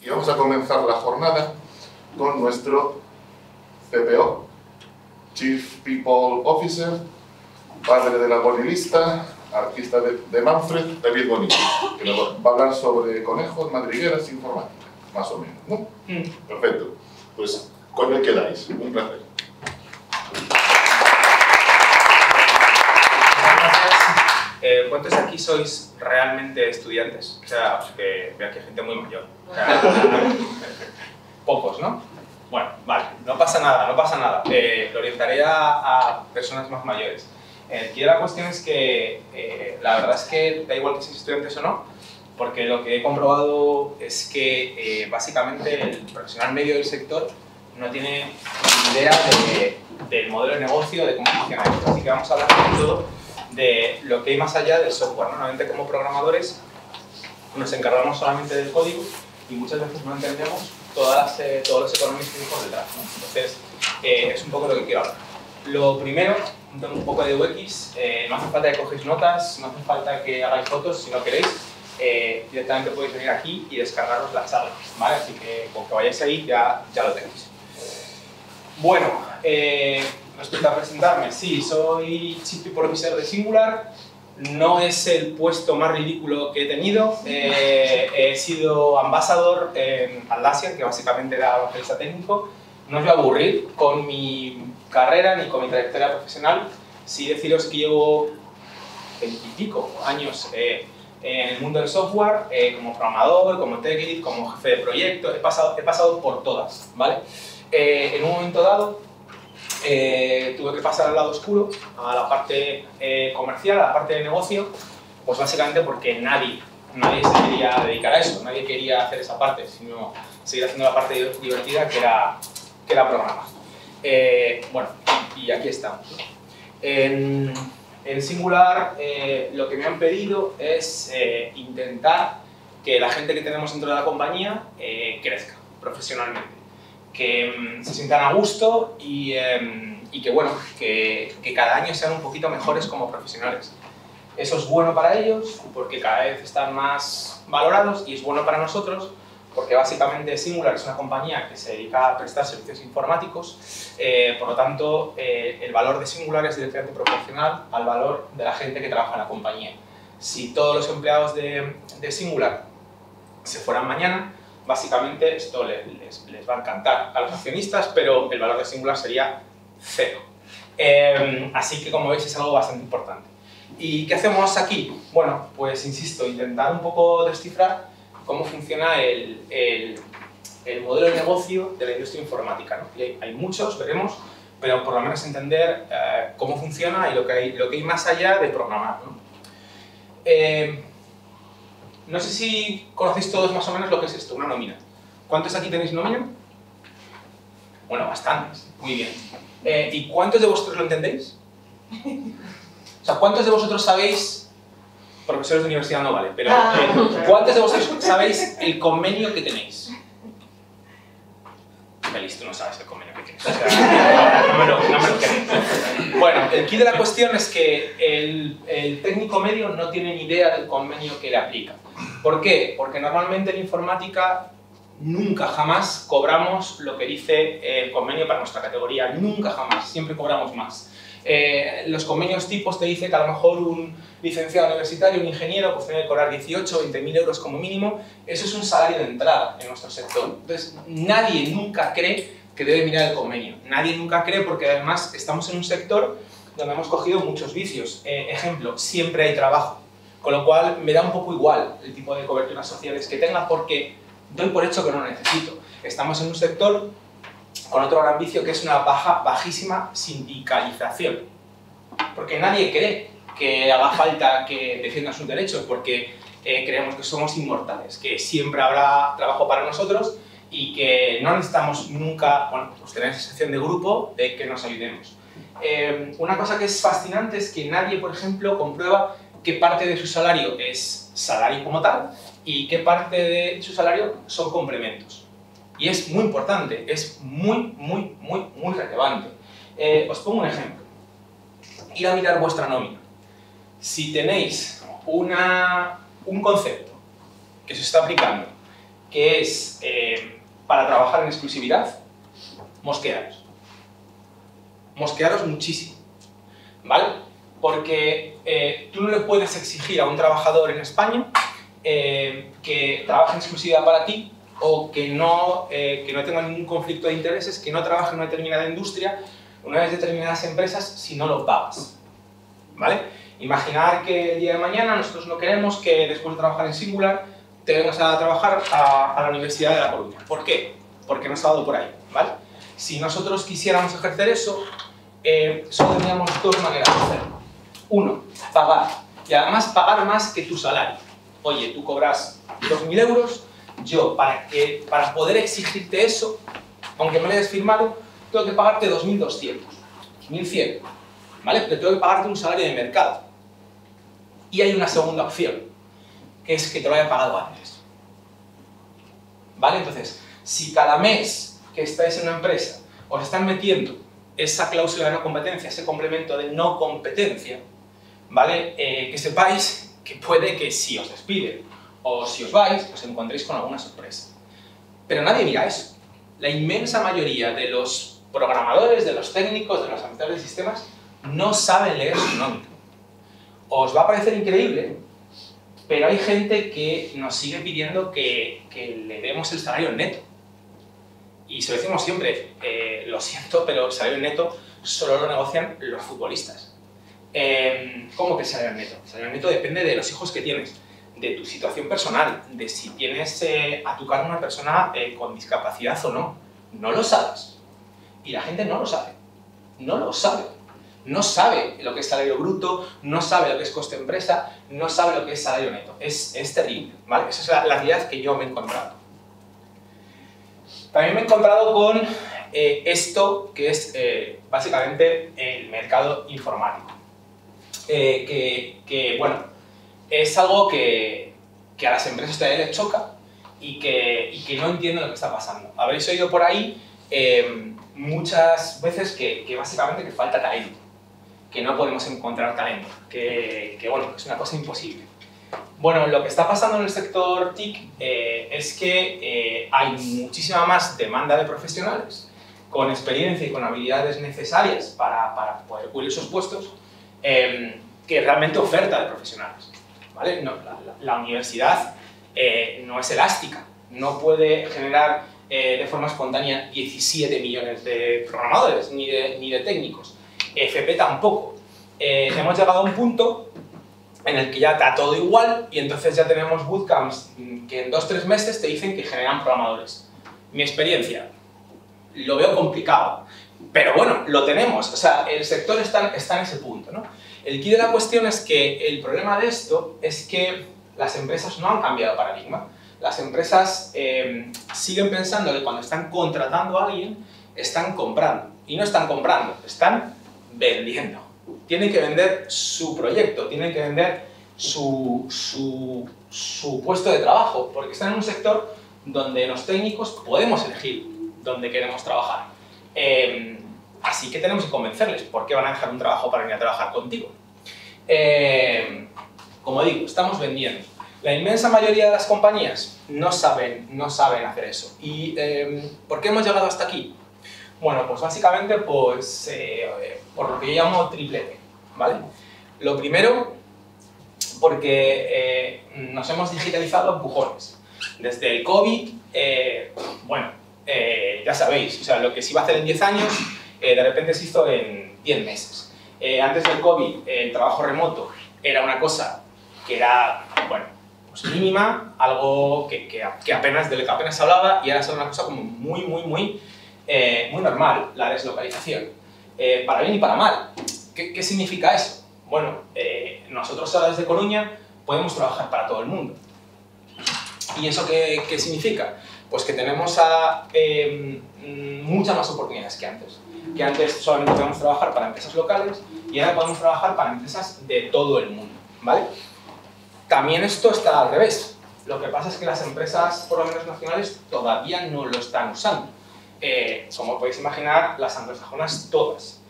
Y vamos a comenzar la jornada con nuestro CPO, Chief People Officer, padre de la bonilista, artista de Manfred, David Bonilla, que nos va a hablar sobre conejos, madrigueras, informática, más o menos, ¿no? Perfecto. Pues con él quedáis. Un placer. ¿Cuántos de aquí sois realmente estudiantes? O sea, que veo que hay gente muy mayor. O sea, pocos, ¿no? Bueno, vale, no pasa nada, no pasa nada. Lo orientaré a personas más mayores. Aquí la cuestión es que la verdad es que da igual que seáis estudiantes o no, porque lo que he comprobado es que básicamente el profesional medio del sector no tiene ni idea del modelo de negocio, de cómo funciona esto. Así que vamos a hablar sobre todo de lo que hay más allá del software. Normalmente como programadores nos encargamos solamente del código y muchas veces no entendemos todos los economistas que hay por detrás, ¿no? Entonces, es un poco lo que quiero hablar. Lo primero, un poco de UX, no hace falta que cogéis notas, no hace falta que hagáis fotos si no queréis. Directamente podéis venir aquí y descargaros la charla, ¿vale? Así que con que vayáis ahí ya lo tenéis. Bueno, respecto a presentarme, sí, soy Chief People Officer de Singular. No es el puesto más ridículo que he tenido. He sido ambasador en Atlassian, que básicamente era evangelista técnico. No os voy a aburrir con mi carrera ni con mi trayectoria profesional. Sí deciros que llevo 20 y pico años en el mundo del software, como programador, como tech lead, como jefe de proyecto. He pasado por todas, ¿vale? En un momento dado tuve que pasar al lado oscuro, a la parte comercial, a la parte de negocio, pues básicamente porque nadie se quería dedicar a eso, nadie quería hacer esa parte, sino seguir haciendo la parte divertida que era programar. Bueno, y aquí estamos. En Singular lo que me han pedido es intentar que la gente que tenemos dentro de la compañía crezca profesionalmente, que se sientan a gusto y que, bueno, que cada año sean un poquito mejores como profesionales. Eso es bueno para ellos porque cada vez están más valorados, y es bueno para nosotros porque básicamente Singular es una compañía que se dedica a prestar servicios informáticos, por lo tanto el valor de Singular es directamente proporcional al valor de la gente que trabaja en la compañía. Si todos los empleados de Singular se fueran mañana, básicamente esto les va a encantar a los accionistas, pero el valor de Singular sería cero. Así que, como veis, es algo bastante importante. ¿Y qué hacemos aquí? Bueno, pues insisto, intentar un poco descifrar cómo funciona el modelo de negocio de la industria informática, ¿no? Y hay muchos, veremos, pero por lo menos entender cómo funciona y lo que hay más allá de programar, ¿no? No sé si conocéis todos más o menos lo que es esto, una nómina. ¿Cuántos aquí tenéis nómina? Bueno, bastantes. Muy bien. ¿Y cuántos de vosotros lo entendéis? O sea, ¿cuántos de vosotros sabéis, profesores de universidad no vale, pero ¿cuántos de vosotros sabéis el convenio que tenéis? Feliz, tú no sabes el convenio que tienes. O sea, no me lo creéis. Bueno, el kit de la cuestión es que el técnico medio no tiene ni idea del convenio que le aplica. ¿Por qué? Porque normalmente en informática nunca jamás cobramos lo que dice el convenio para nuestra categoría, nunca jamás, siempre cobramos más. Los convenios tipos te dicen que a lo mejor un licenciado universitario, un ingeniero, pues tiene que cobrar 18 o 20.000 euros como mínimo. Eso es un salario de entrada en nuestro sector. Entonces, nadie nunca cree que debe mirar el convenio. Nadie nunca cree, porque además estamos en un sector donde hemos cogido muchos vicios. Ejemplo, siempre hay trabajo. Con lo cual, me da un poco igual el tipo de coberturas sociales que tenga, porque doy por hecho que no lo necesito. Estamos en un sector con otro gran vicio, que es una bajísima sindicalización. Porque nadie cree que haga falta que defiendan sus derechos, porque creemos que somos inmortales, que siempre habrá trabajo para nosotros y que no necesitamos nunca, bueno, pues tener esa sección de grupo de que nos ayudemos. Una cosa que es fascinante es que nadie, por ejemplo, comprueba qué parte de su salario es salario como tal y qué parte de su salario son complementos. Y es muy importante, es muy relevante. Os pongo un ejemplo. Ir a mirar vuestra nómina. Si tenéis un concepto que se está aplicando que es para trabajar en exclusividad, mosquearos. Mosquearos muchísimo, ¿vale? Porque tú no le puedes exigir a un trabajador en España que trabaje en exclusividad para ti o que no tenga ningún conflicto de intereses, que no trabaje en una determinada industria, unas determinadas empresas, si no lo pagas, ¿vale? Imaginar que el día de mañana nosotros no queremos que después de trabajar en Singular te vengas a trabajar a la Universidad de La Coruña. ¿Por qué? Porque nos ha dado por ahí, ¿vale? Si nosotros quisiéramos ejercer eso, solo tendríamos dos maneras de hacerlo. Uno, pagar. Y además pagar más que tu salario. Oye, tú cobras 2.000 euros, yo para poder exigirte eso, aunque me lo hayas firmado, tengo que pagarte 2.200, 2.100, ¿vale? Pero tengo que pagarte un salario de mercado. Y hay una segunda opción, que es que te lo haya pagado antes. ¿Vale? Entonces, si cada mes que estáis en una empresa os están metiendo esa cláusula de no competencia, ese complemento de no competencia, ¿vale? Que sepáis que puede que si os despiden o si os vais, os encontréis con alguna sorpresa. Pero nadie mira eso. La inmensa mayoría de los programadores, de los técnicos, de los administradores de sistemas, no saben leer su nómina. Os va a parecer increíble, pero hay gente que nos sigue pidiendo que le demos el salario neto. Y se lo decimos siempre, lo siento, pero el salario neto solo lo negocian los futbolistas. ¿Cómo que el salario neto? El salario neto depende de los hijos que tienes, de tu situación personal, de si tienes a tu cargo una persona con discapacidad o no. No lo sabes. Y la gente no lo sabe. No lo sabe. No sabe lo que es salario bruto, no sabe lo que es coste empresa, no sabe lo que es salario neto. Es terrible, ¿vale? Esa es la realidad que yo me he encontrado. También me he encontrado con esto que es básicamente el mercado informático. Bueno, es algo que a las empresas todavía les choca y que no entienden lo que está pasando. Habréis oído por ahí muchas veces que básicamente que falta talento, que no podemos encontrar talento, que bueno, es una cosa imposible. Bueno, lo que está pasando en el sector TIC es que hay muchísima más demanda de profesionales con experiencia y con habilidades necesarias para poder cubrir esos puestos que realmente oferta de profesionales, ¿vale? No, la universidad no es elástica, no puede generar de forma espontánea 17 millones de programadores ni de técnicos. FP tampoco. Hemos llegado a un punto en el que ya está todo igual y entonces ya tenemos bootcamps que en 2-3 meses te dicen que generan programadores. Mi experiencia, lo veo complicado, pero bueno, lo tenemos. O sea, el sector está en ese punto, ¿no? El quid de la cuestión es que el problema de esto es que las empresas no han cambiado paradigma. Las empresas siguen pensando que cuando están contratando a alguien, están comprando. Y no están comprando, están vendiendo. Tienen que vender su proyecto, tienen que vender su puesto de trabajo, porque están en un sector donde los técnicos podemos elegir dónde queremos trabajar. Así que tenemos que convencerles por qué van a dejar un trabajo para venir a trabajar contigo. Como digo, estamos vendiendo. La inmensa mayoría de las compañías no saben hacer eso. ¿Y por qué hemos llegado hasta aquí? Bueno, pues básicamente pues, por lo que yo llamo triplete, ¿vale? Lo primero, porque nos hemos digitalizado a empujones. Desde el COVID, bueno, ya sabéis, o sea, lo que se iba a hacer en 10 años, de repente se hizo en 10 meses. Antes del COVID, el trabajo remoto era una cosa que era, bueno, pues mínima, algo que apenas, de lo que apenas se hablaba, y ahora es una cosa como muy normal, la deslocalización. Para bien y para mal. ¿Qué significa eso? Bueno, nosotros ahora desde Coruña podemos trabajar para todo el mundo. ¿Y eso qué significa? Pues que tenemos muchas más oportunidades que antes. Que antes solamente podíamos trabajar para empresas locales y ahora podemos trabajar para empresas de todo el mundo, ¿vale? También esto está al revés. Lo que pasa es que las empresas, por lo menos nacionales, todavía no lo están usando. Como podéis imaginar, las anglosajonas todas.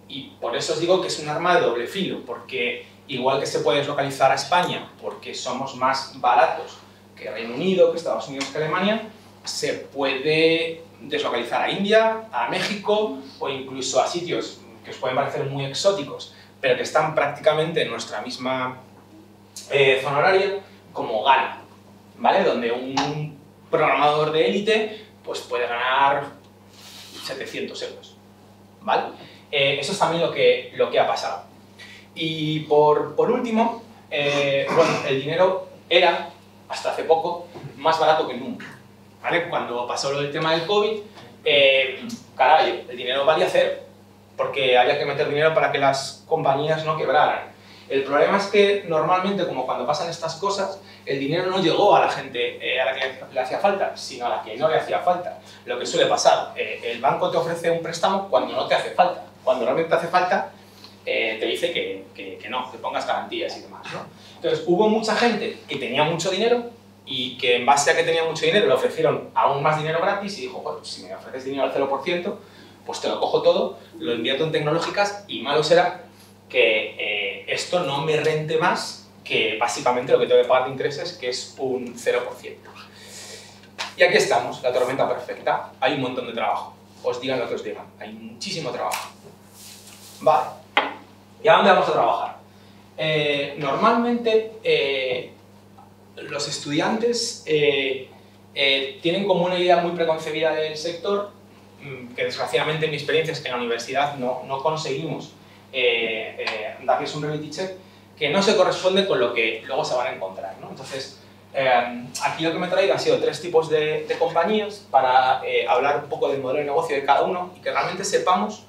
Y por eso os digo que es un arma de doble filo, porque igual que se puede deslocalizar a España porque somos más baratos que Reino Unido, que Estados Unidos, que Alemania, se puede deslocalizar a India, a México o incluso a sitios que os pueden parecer muy exóticos, pero que están prácticamente en nuestra misma zona horaria, como Ghana, ¿vale? Donde un programador de élite pues puede ganar 700 euros, ¿vale? Eso es también lo que ha pasado. Y por último, bueno, el dinero era, hasta hace poco, más barato que nunca, ¿vale? Cuando pasó lo del tema del COVID, caray, el dinero valía cero, porque había que meter dinero para que las compañías no quebraran. El problema es que normalmente, como cuando pasan estas cosas, el dinero no llegó a la gente a la que le hacía falta, sino a la que no le hacía falta. Lo que suele pasar, el banco te ofrece un préstamo cuando no te hace falta. Cuando realmente te hace falta, te dice que no, que pongas garantías y demás, ¿no? Entonces, hubo mucha gente que tenía mucho dinero y que en base a que tenía mucho dinero le ofrecieron aún más dinero gratis y dijo, bueno, si me ofreces dinero al 0%, pues te lo cojo todo, lo invierto en tecnológicas y malo será que esto no me rente más que básicamente lo que tengo que pagar de intereses, que es un 0%. Y aquí estamos, la tormenta perfecta. Hay un montón de trabajo. Os digan lo que os digan. Hay muchísimo trabajo. Vale. ¿Y a dónde vamos a trabajar? Normalmente los estudiantes tienen como una idea muy preconcebida del sector, que desgraciadamente en mi experiencia es que en la universidad no conseguimos darles un reality check que no se corresponde con lo que luego se van a encontrar, ¿no? Entonces, aquí lo que me he traído han sido 3 tipos de compañías para hablar un poco del modelo de negocio de cada uno y que realmente sepamos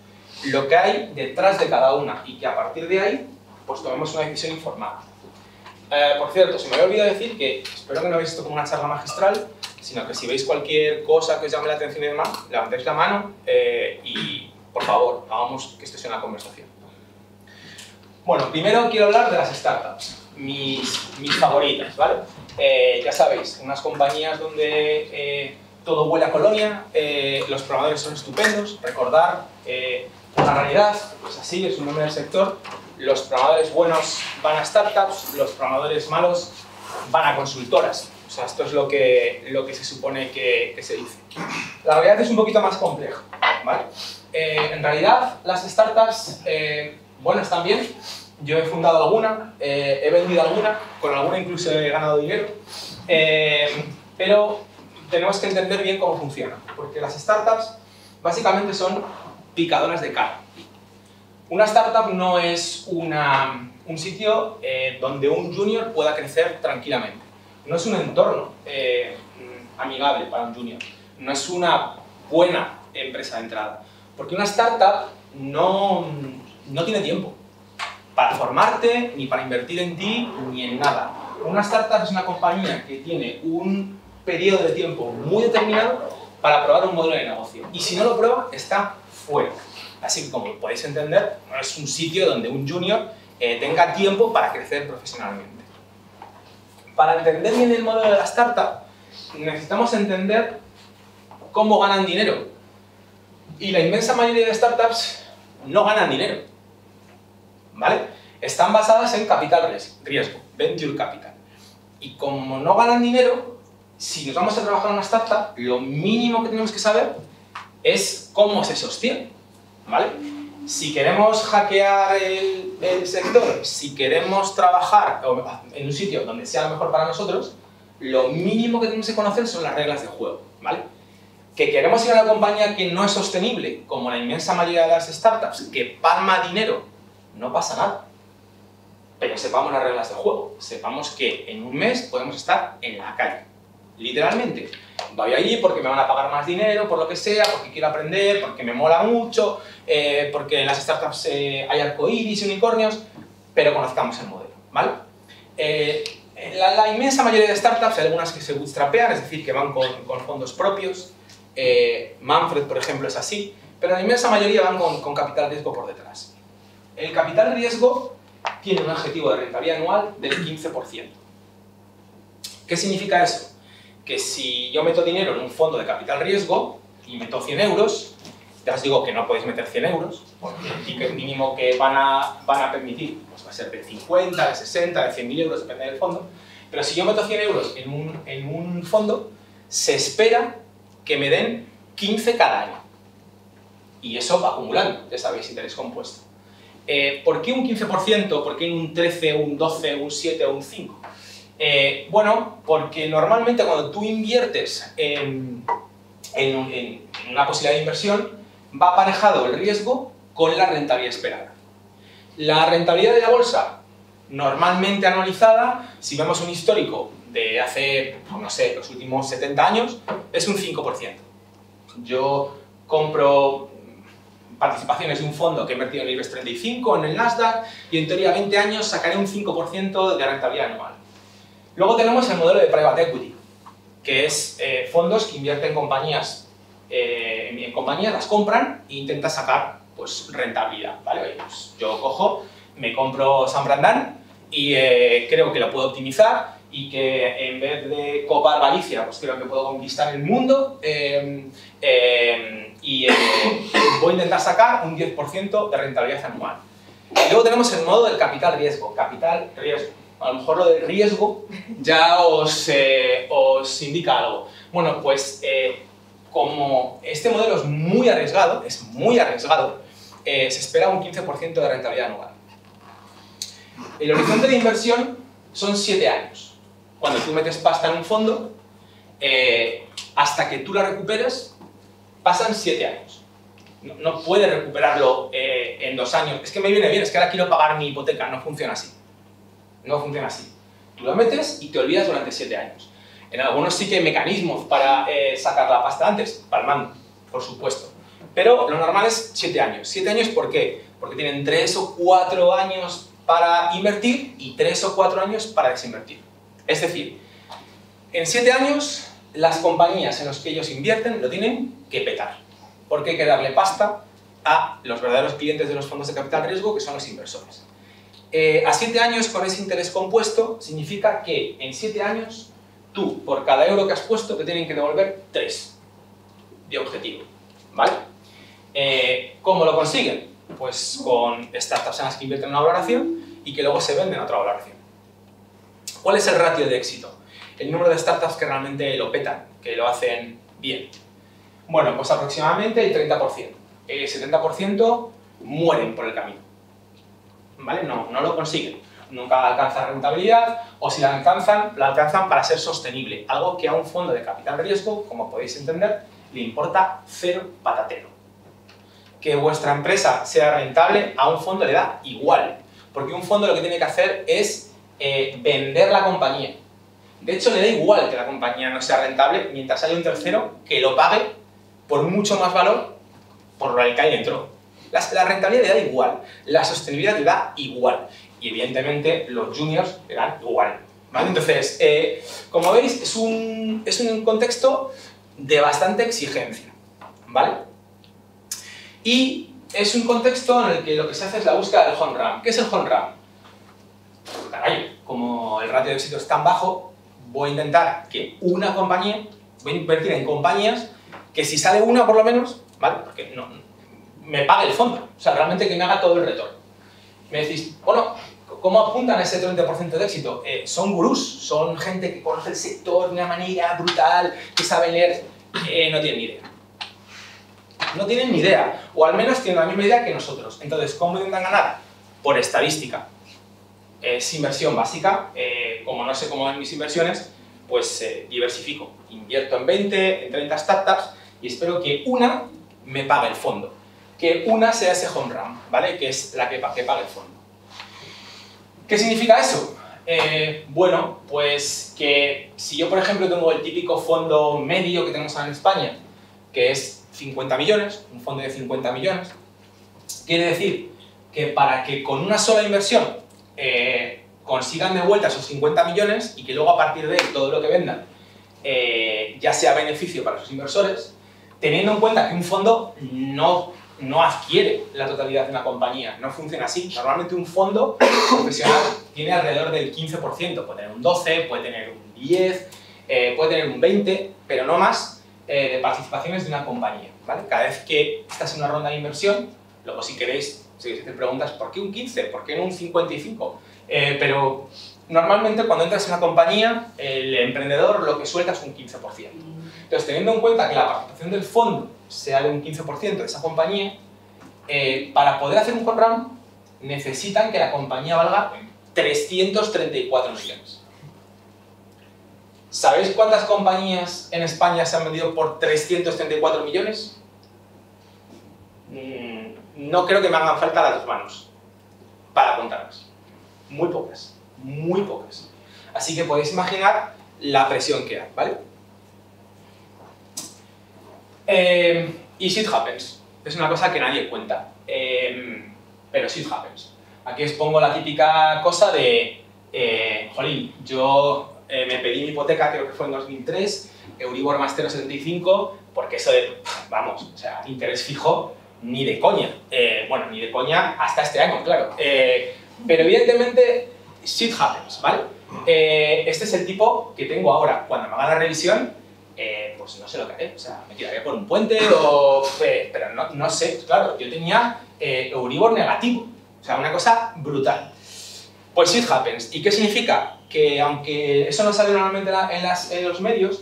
lo que hay detrás de cada una y que a partir de ahí pues tomemos una decisión informada. Por cierto, se me había olvidado decir que espero que no veáis esto como una charla magistral, sino que si veis cualquier cosa que os llame la atención y demás, levantéis la mano y, por favor, hagamos que esto sea una conversación. Bueno, primero quiero hablar de las startups, mis favoritas, ¿vale? Ya sabéis, unas compañías donde todo huele a colonia, los programadores son estupendos, recordar una realidad, pues así es un nombre del sector, los programadores buenos van a startups, los programadores malos van a consultoras. O sea, esto es lo que se supone que se dice. La realidad es un poquito más compleja, ¿vale? En realidad, las startups, bueno, están bien. Yo he fundado alguna, he vendido alguna, con alguna incluso he ganado dinero, pero tenemos que entender bien cómo funcionan, porque las startups básicamente son picadoras de cara. Una startup no es un sitio donde un junior pueda crecer tranquilamente. No es un entorno amigable para un junior. No es una buena empresa de entrada. Porque una startup no tiene tiempo para formarte, ni para invertir en ti, ni en nada. Una startup es una compañía que tiene un periodo de tiempo muy determinado para probar un modelo de negocio. Y si no lo prueba, está fuera. Así que, como podéis entender, no es un sitio donde un junior tenga tiempo para crecer profesionalmente. Para entender bien el modelo de la startup, necesitamos entender cómo ganan dinero. Y la inmensa mayoría de startups no ganan dinero, ¿vale? Están basadas en capital riesgo, venture capital. Y como no ganan dinero, si nos vamos a trabajar en una startup, lo mínimo que tenemos que saber es cómo se sostiene, ¿vale? Si queremos hackear el sector, si queremos trabajar en un sitio donde sea lo mejor para nosotros, lo mínimo que tenemos que conocer son las reglas de juego, ¿vale? Que queremos ir a una compañía que no es sostenible, como la inmensa mayoría de las startups, que palma dinero, no pasa nada. Pero sepamos las reglas de juego, sepamos que en un mes podemos estar en la calle, literalmente. Voy allí porque me van a pagar más dinero, por lo que sea, porque quiero aprender, porque me mola mucho, porque en las startups hay arcoíris y unicornios, pero conozcamos el modelo, ¿vale? La inmensa mayoría de startups, hay algunas que se bootstrapean, es decir, que van con fondos propios. Manfred, por ejemplo, es así, pero la inmensa mayoría van con capital riesgo por detrás. El capital riesgo tiene un objetivo de rentabilidad anual del 15%. ¿Qué significa eso? Que si yo meto dinero en un fondo de capital riesgo y meto 100 euros, ya os digo que no podéis meter 100 euros, porque el ticket mínimo que van a permitir pues va a ser de 50, de 60, de 100.000 euros, depende del fondo. Pero si yo meto 100 euros en un fondo, se espera que me den 15 cada año. Y eso va acumulando, ya sabéis, interés compuesto. ¿Por qué un 15%? ¿Por qué un 13, un 12, un 7 o un 5? Bueno, porque normalmente cuando tú inviertes en una posibilidad de inversión, va aparejado el riesgo con la rentabilidad esperada. La rentabilidad de la bolsa, normalmente anualizada, si vemos un histórico de hace, no sé, los últimos 70 años, es un 5%. Yo compro participaciones de un fondo que he invertido en el IBEX 35, en el Nasdaq, y en teoría 20 años sacaré un 5% de rentabilidad anual. Luego tenemos el modelo de Private Equity, que es fondos que invierten en compañías, las compran e intentan sacar pues, rentabilidad, ¿vale? Pues yo cojo, me compro San Brandán y creo que lo puedo optimizar y que en vez de copar Galicia, pues creo que puedo conquistar el mundo y voy a intentar sacar un 10% de rentabilidad anual. Luego tenemos el modo del capital riesgo. Capital riesgo. A lo mejor lo del riesgo ya os indica algo. Bueno, pues como este modelo es muy arriesgado, se espera un 15% de rentabilidad anual. El horizonte de inversión son 7 años. Cuando tú metes pasta en un fondo, hasta que tú la recuperes, pasan 7 años. No puedes recuperarlo en 2 años. Es que me viene bien, es que ahora quiero pagar mi hipoteca. No funciona así. No funciona así. Tú lo metes y te olvidas durante 7 años. En algunos sí que hay mecanismos para sacar la pasta antes, palmando, por supuesto. Pero lo normal es 7 años. 7 años, ¿por qué? Porque tienen 3 o 4 años para invertir y 3 o 4 años para desinvertir. Es decir, en 7 años, las compañías en las que ellos invierten lo tienen que petar. Porque hay que darle pasta a los verdaderos clientes de los fondos de capital riesgo, que son los inversores. A 7 años, con ese interés compuesto, significa que en 7 años, tú, por cada euro que has puesto, te tienen que devolver 3 de objetivo. ¿Vale? ¿Cómo lo consiguen? Pues con startups en las que invierten una valoración y que luego se venden a otra valoración. ¿Cuál es el ratio de éxito? El número de startups que realmente lo petan, que lo hacen bien. Bueno, pues aproximadamente el 30%. El 70% mueren por el camino. ¿Vale? No lo consiguen. Nunca alcanzan rentabilidad, o si la alcanzan para ser sostenible. Algo que a un fondo de capital riesgo, como podéis entender, le importa 0 patatero. Que vuestra empresa sea rentable, a un fondo le da igual. Porque un fondo lo que tiene que hacer es vender la compañía. De hecho, le da igual que la compañía no sea rentable mientras haya un tercero que lo pague por mucho más valor por lo que hay dentro. La rentabilidad le da igual, la sostenibilidad le da igual. Y evidentemente los juniors le dan igual. ¿Vale? Entonces, como veis, es un contexto de bastante exigencia. ¿Vale? Y es un contexto en el que lo que se hace es la búsqueda del home run. ¿Qué es el home run? Caray, como el ratio de éxito es tan bajo, voy a intentar que una compañía, voy a invertir en compañías que si sale una por lo menos, ¿vale? Porque no, me pague el fondo, o sea, realmente que me haga todo el retorno. Me decís, bueno, ¿cómo apuntan a ese 30% de éxito? Son gurús, son gente que conoce el sector de una manera brutal, que sabe leer, no tienen ni idea. No tienen ni idea, o al menos tienen la misma idea que nosotros. Entonces, ¿cómo intentan ganar? Por estadística. Es inversión básica, como no sé cómo van mis inversiones, pues diversifico. Invierto en 20, en 30 startups y espero que una me pague el fondo. Que una sea ese home run, ¿vale? Que es la que pague el fondo. ¿Qué significa eso? Bueno, pues que si yo, por ejemplo, tengo el típico fondo medio que tenemos en España, que es 50 millones, un fondo de 50 millones, quiere decir que para que con una sola inversión consigan de vuelta esos 50 millones y que luego a partir de todo lo que vendan ya sea beneficio para sus inversores, teniendo en cuenta que un fondo no adquiere la totalidad de una compañía, no funciona así. Normalmente un fondo profesional tiene alrededor del 15%, puede tener un 12, puede tener un 10, puede tener un 20, pero no más de participaciones de una compañía, ¿vale? Cada vez que estás en una ronda de inversión, luego si queréis, si te preguntas ¿por qué un 15? ¿Por qué no un 55? Pero normalmente cuando entras en una compañía, el emprendedor lo que suelta es un 15%. Entonces, teniendo en cuenta que la participación del fondo sea de un 15% de esa compañía, para poder hacer un home run, necesitan que la compañía valga 334 millones. ¿Sabéis cuántas compañías en España se han vendido por 334 millones? No creo que me hagan falta las dos manos para contarlas. Muy pocas, muy pocas. Así que podéis imaginar la presión que hay, ¿vale? Y shit happens. Es una cosa que nadie cuenta. Pero shit happens. Aquí os pongo la típica cosa de, jolín, yo me pedí mi hipoteca, creo que fue en 2003, Euribor más 0,75, porque eso de, vamos, o sea, interés fijo, ni de coña. Bueno, ni de coña hasta este año, claro. Pero evidentemente, shit happens, ¿vale? Este es el tipo que tengo ahora. Cuando me haga la revisión, pues no sé lo que haré. O sea, me tiraré por un puente o... pero no sé, claro, yo tenía Euribor negativo. O sea, una cosa brutal. Pues shit happens. ¿Y qué significa? Que aunque eso no sale normalmente en los medios,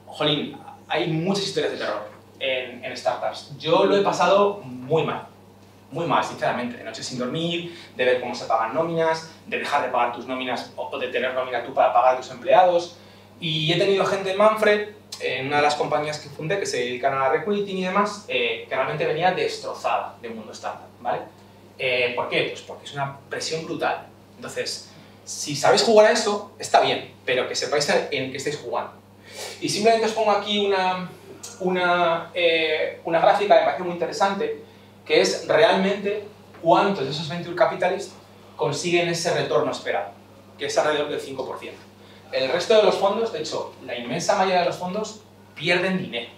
jolín, hay muchas historias de terror en startups. Yo lo he pasado muy mal, sinceramente. De noches sin dormir, de ver cómo se pagan nóminas, de dejar de pagar tus nóminas o de tener nómina tú para pagar a tus empleados. Y he tenido gente en Manfred, en una de las compañías que fundé, que se dedican a recruiting y demás, que realmente venía destrozada del mundo startup, ¿vale? ¿Por qué? Pues porque es una presión brutal. Entonces, si sabéis jugar a eso, está bien, pero que sepáis en qué estáis jugando. Y simplemente os pongo aquí una gráfica que me parece muy interesante, que es realmente cuántos de esos venture capitalists consiguen ese retorno esperado, que es alrededor del 5%. El resto de los fondos, de hecho, la inmensa mayoría de los fondos pierden dinero.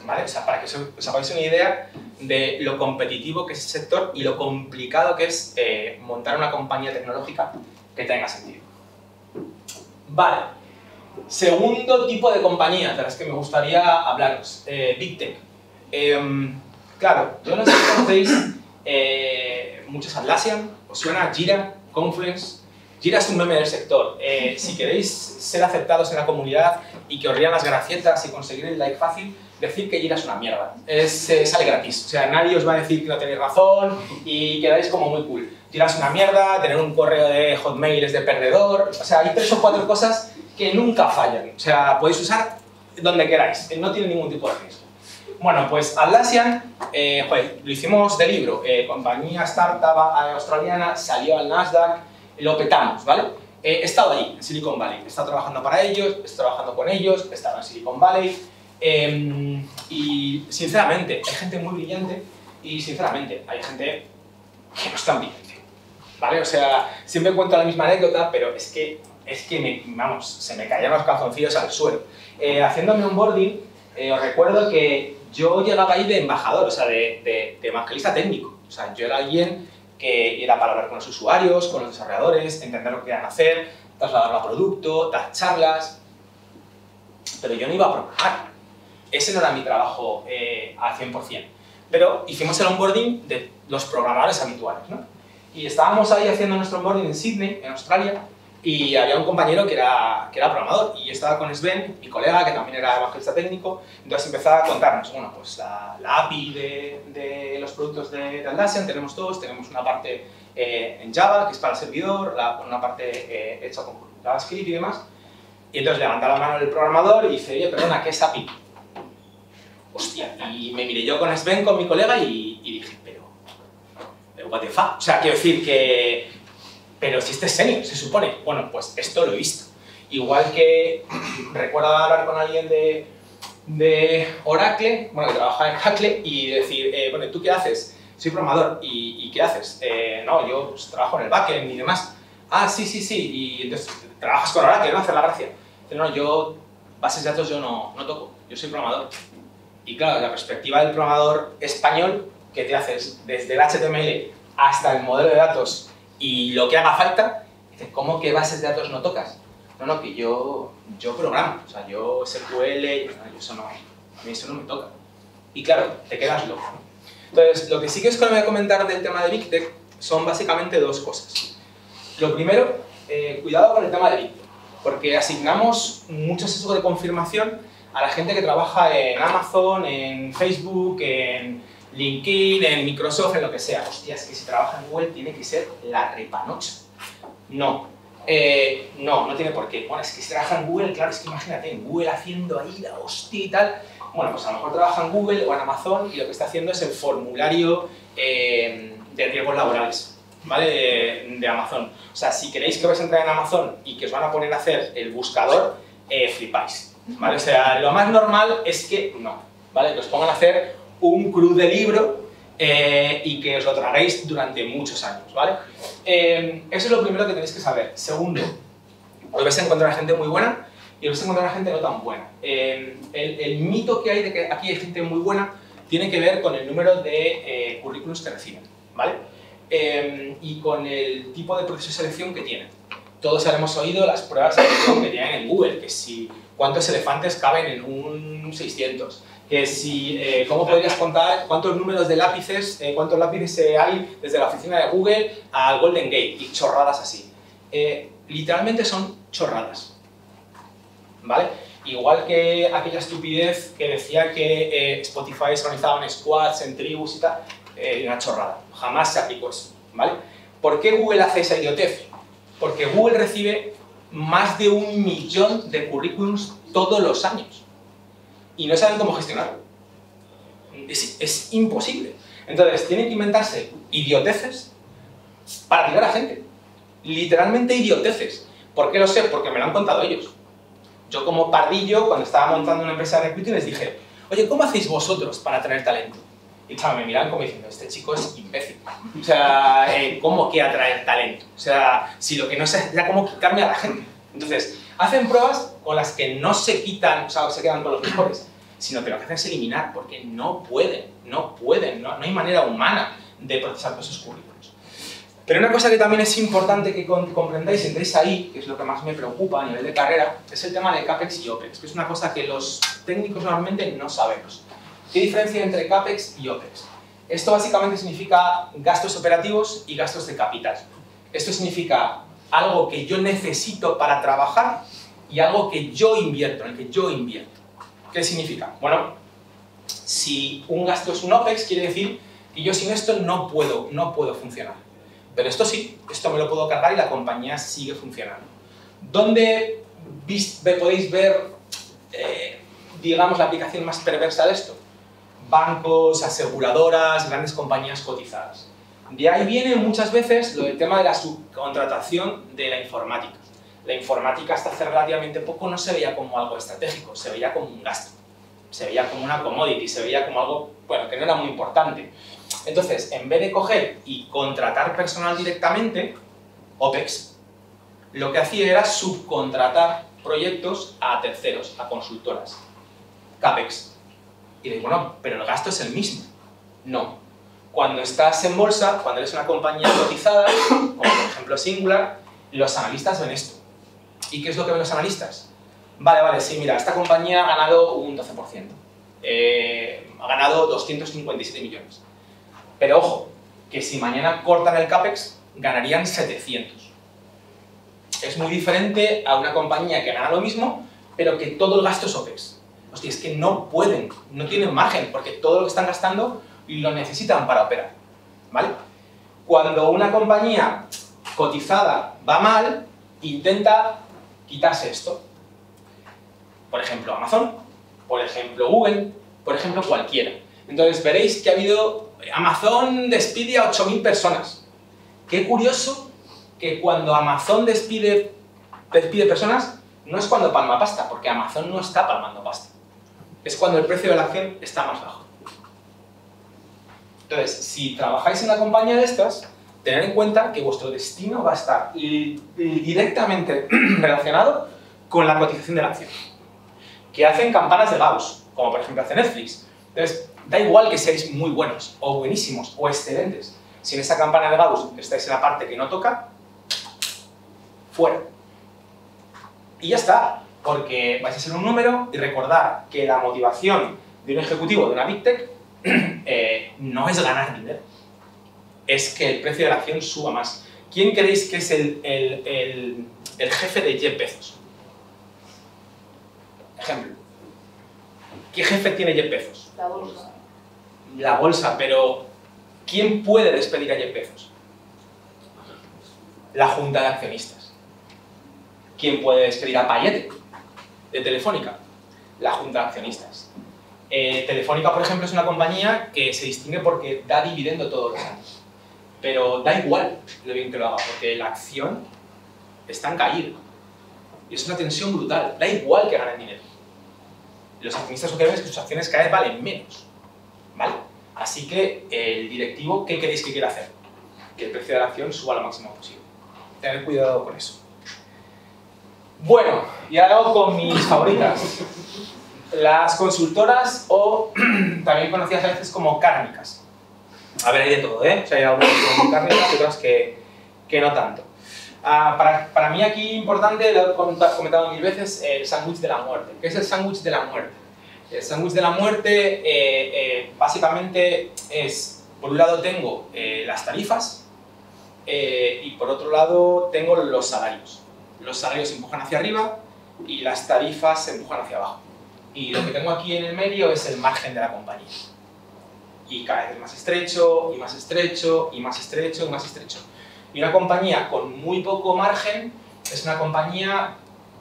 ¿Vale? O sea, para que os hagáis una idea de lo competitivo que es el sector y lo complicado que es montar una compañía tecnológica que tenga sentido. Vale. Segundo tipo de compañías de las que me gustaría hablaros. Big Tech. Claro, yo no sé si conocéis muchos Atlassian, ¿os suena? Jira, Confluence. Jira es un meme del sector. Si queréis ser aceptados en la comunidad y que os rían las gracietas y conseguir el like fácil, decir que Jira es una mierda. Sale gratis. O sea, nadie os va a decir que no tenéis razón y quedáis como muy cool. Jira es una mierda, tener un correo de Hotmail es de perdedor. O sea, hay 3 o 4 cosas que nunca fallan. O sea, podéis usar donde queráis. No tiene ningún tipo de riesgo. Bueno, pues Atlassian, joder, lo hicimos de libro. Compañía startup australiana, salió al Nasdaq, lo petamos, ¿vale? He estado allí, en Silicon Valley. He estado trabajando para ellos, he estado trabajando con ellos, he estado en Silicon Valley. Y sinceramente, hay gente muy brillante y sinceramente, hay gente que no es tan brillante, ¿vale? O sea, siempre cuento la misma anécdota, pero es que vamos, se me caían los calzoncillos al suelo. Haciéndome onboarding, os recuerdo que yo llegaba ahí de embajador, o sea, de evangelista técnico. O sea, yo era alguien que era para hablar con los usuarios, con los desarrolladores, entender lo que querían hacer, trasladarlo a producto, dar charlas, pero yo no iba a programar. Ese no era mi trabajo al 100%. Pero hicimos el onboarding de los programadores habituales, ¿no? Y estábamos ahí haciendo nuestro onboarding en Sydney, en Australia, y había un compañero que era programador, y yo estaba con Sven, mi colega, que también era evangelista técnico, entonces empezaba a contarnos, bueno, pues la API de los productos de Atlassian, tenemos dos, tenemos una parte en Java, que es para el servidor, una parte hecha con JavaScript y demás, y entonces levanta la mano el programador y dice, oye, perdona, ¿qué es API? Hostia, y me miré yo con Sven, con mi colega, y dije, pero what the fuck? O sea, quiero decir que... Pero si este es senior, se supone. Bueno, pues esto lo he visto. Igual que recuerdo hablar con alguien de Oracle, bueno, que trabaja en Oracle, y decir, bueno, ¿tú qué haces? Soy programador. ¿Y qué haces? No, yo pues, trabajo en el backend y demás. Ah, sí. Y entonces, ¿trabajas con Oracle? ¿No? Hacer la gracia. Dice, no, yo bases de datos yo no toco. Yo soy programador. Y claro, la perspectiva del programador español, que te haces desde el HTML hasta el modelo de datos y lo que haga falta, dices, ¿cómo que bases de datos no tocas? No, que yo programo, o sea, yo SQL, a mí eso no me toca. Y claro, te quedas loco, ¿no? Entonces, lo que sí que os voy a comentar del tema de Big Tech son básicamente 2 cosas. Lo primero, cuidado con el tema del índice, porque asignamos mucho sesgo de confirmación a la gente que trabaja en Amazon, en Facebook, en LinkedIn, en Microsoft, en lo que sea. Hostia, es que si trabaja en Google tiene que ser la repanocha. No. No tiene por qué. Bueno, es que si trabaja en Google, claro, es que imagínate, en Google haciendo ahí la hostia y tal. Bueno, pues a lo mejor trabaja en Google o en Amazon y lo que está haciendo es el formulario de riesgos laborales, ¿vale? De Amazon. O sea, si queréis que vais a entrar en Amazon y que os van a poner a hacer el buscador, flipáis, ¿vale? O sea, lo más normal es que no, ¿vale? Que os pongan a hacer un cruce de libro y que os lo traguéis durante muchos años, ¿vale? Eso es lo primero que tenéis que saber. Segundo, os vais a encontrar gente muy buena y os vais a encontrar gente no tan buena. El mito que hay de que aquí hay gente muy buena tiene que ver con el número de currículums que reciben, ¿vale? Y con el tipo de proceso de selección que tienen. Todos habremos oído las pruebas de selección que tienen en Google, que si cuántos elefantes caben en un 600, que si, cómo podrías contar cuántos números de lápices, cuántos lápices hay desde la oficina de Google al Golden Gate, y chorradas así. Literalmente son chorradas, ¿vale? Igual que aquella estupidez que decía que Spotify se organizaba en squads, en tribus y tal, una chorrada. Jamás se aplicó eso, ¿vale? ¿Por qué Google hace esa idiotez? Porque Google recibe más de 1 millón de currículums todos los años y no saben cómo gestionarlo. Es imposible. Entonces, tienen que inventarse idioteces para tirar a gente. Literalmente idioteces. ¿Por qué lo sé? Porque me lo han contado ellos. Yo como pardillo, cuando estaba montando una empresa de recruiting, les dije, oye, ¿cómo hacéis vosotros para atraer talento? Y claro, me miran como diciendo, este chico es imbécil. O sea, ¿cómo que atraer talento? O sea, si lo que no sé es ya cómo quitarme a la gente. Entonces, hacen pruebas con las que no se quitan, o sea, se quedan con los mejores, sino que lo que hacen es eliminar, porque no pueden, no hay manera humana de procesar todos esos currículos. Pero una cosa que también es importante que comprendáis y entréis ahí, que es lo que más me preocupa a nivel de carrera, es el tema de CAPEX y OPEX, que es una cosa que los técnicos normalmente no sabemos. ¿Qué diferencia hay entre CAPEX y OPEX? Esto básicamente significa gastos operativos y gastos de capital. Esto significa algo que yo necesito para trabajar y algo que yo invierto, en el que yo invierto. ¿Qué significa? Bueno, si un gasto es un OPEX, quiere decir que yo sin esto no puedo funcionar. Pero esto sí, esto me lo puedo cargar y la compañía sigue funcionando. ¿Dónde podéis ver, digamos, la aplicación más perversa de esto? Bancos, aseguradoras, grandes compañías cotizadas. De ahí viene muchas veces lo del tema de la subcontratación de la informática. La informática hasta hace relativamente poco no se veía como algo estratégico, se veía como un gasto, se veía como una commodity, se veía como algo, bueno, que no era muy importante. Entonces, en vez de coger y contratar personal directamente, OPEX, lo que hacía era subcontratar proyectos a terceros, a consultoras. CAPEX. Y digo, bueno, pero el gasto es el mismo. No. Cuando estás en bolsa, cuando eres una compañía cotizada, como por ejemplo Singular, los analistas ven esto. ¿Y qué es lo que ven los analistas? Vale, sí, mira, esta compañía ha ganado un 12%. Ha ganado 257 millones. Pero ojo, que si mañana cortan el CAPEX, ganarían 700. Es muy diferente a una compañía que gana lo mismo, pero que todo el gasto es OPEX. Hostia, es que no pueden, no tienen margen, porque todo lo que están gastando lo necesitan para operar, ¿vale? Cuando una compañía cotizada va mal, intenta quitarse esto. Por ejemplo, Amazon, por ejemplo, Google, por ejemplo, cualquiera. Entonces veréis que ha habido... Amazon despide a 8.000 personas. Qué curioso que cuando Amazon despide personas, no es cuando palma pasta, porque Amazon no está palmando pasta. Es cuando el precio de la acción está más bajo. Entonces, si trabajáis en una compañía de estas, tened en cuenta que vuestro destino va a estar directamente relacionado con la cotización de la acción. Que hacen campanas de Gauss, como por ejemplo hace Netflix. Entonces, da igual que seáis muy buenos, o buenísimos, o excelentes. Si en esa campana de Gauss estáis en la parte que no toca, fuera. Y ya está, porque vais a ser un número y recordar que la motivación de un ejecutivo de una Big Tech no es ganar dinero, es que el precio de la acción suba más. ¿Quién creéis que es el jefe de Jeff Bezos? Ejemplo. ¿Qué jefe tiene Jeff Bezos? La bolsa. La bolsa, pero ¿quién puede despedir a Jeff Bezos? La junta de accionistas. ¿Quién puede despedir a Payete de Telefónica? La junta de accionistas. Telefónica, por ejemplo, es una compañía que se distingue porque da dividendo todos los años. Pero da igual lo bien que lo haga, porque la acción está en caída. Y es una tensión brutal. Da igual que ganen dinero. Los accionistas lo que ven es que sus acciones cada vez valen menos. ¿Vale? Así que el directivo, ¿qué queréis que quiera hacer? Que el precio de la acción suba lo máximo posible. Tener cuidado con eso. Bueno, y ahora hago con mis favoritas. Las consultoras o también conocidas a veces como kármicas. A ver, hay de todo, ¿eh? O sea, hay algunas que son kármicas y otras que no tanto. Para mí aquí importante, lo he comentado 1000 veces, el sándwich de la muerte. ¿Qué es el sándwich de la muerte? El sándwich de la muerte básicamente es, por un lado tengo las tarifas y por otro lado tengo los salarios. Los salarios se empujan hacia arriba y las tarifas se empujan hacia abajo. Y lo que tengo aquí en el medio es el margen de la compañía. Y cada vez es más estrecho, y más estrecho, y más estrecho, y más estrecho. Y una compañía con muy poco margen es una compañía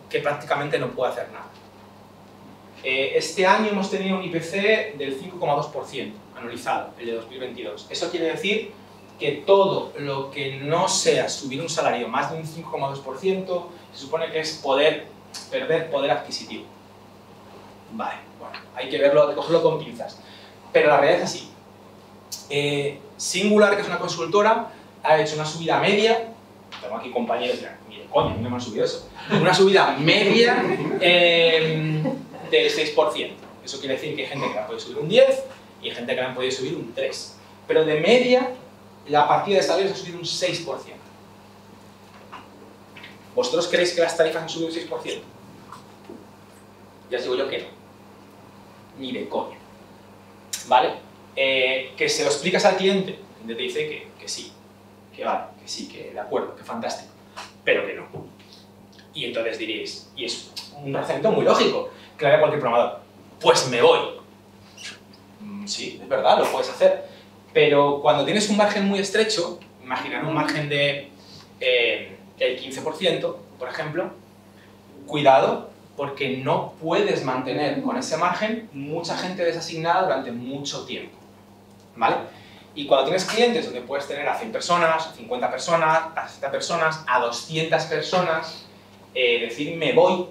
que prácticamente no puede hacer nada. Este año hemos tenido un IPC del 5,2% anualizado, el de 2022. Eso quiere decir que todo lo que no sea subir un salario más de un 5,2% se supone que es perder poder adquisitivo. Vale, bueno, hay que verlo, hay que cogerlo con pinzas. Pero la realidad es así. Singular, que es una consultora, ha hecho una subida media, tengo aquí compañeros que dirán, mire, coño, no me han subido eso, una subida media del 6%. Eso quiere decir que hay gente que le ha podido subir un 10 y hay gente que le han podido subir un 3. Pero de media, la partida de salarios ha subido un 6%. ¿Vosotros creéis que las tarifas han subido un 6%? Ya os digo yo que no. Ni de coña. ¿Vale? Que se lo explicas al cliente, el cliente te dice que sí, que vale, que sí, que de acuerdo, que fantástico, pero que no. Y entonces diréis, y es un razonamiento muy lógico, que haga cualquier programador, pues me voy. Sí, es verdad, lo puedes hacer, pero cuando tienes un margen muy estrecho, imaginar un margen de el 15%, por ejemplo, cuidado, porque no puedes mantener con ese margen mucha gente desasignada durante mucho tiempo, ¿vale? Y cuando tienes clientes donde puedes tener a 100 personas, a 50 personas, a 60 personas, a 200 personas, decir me voy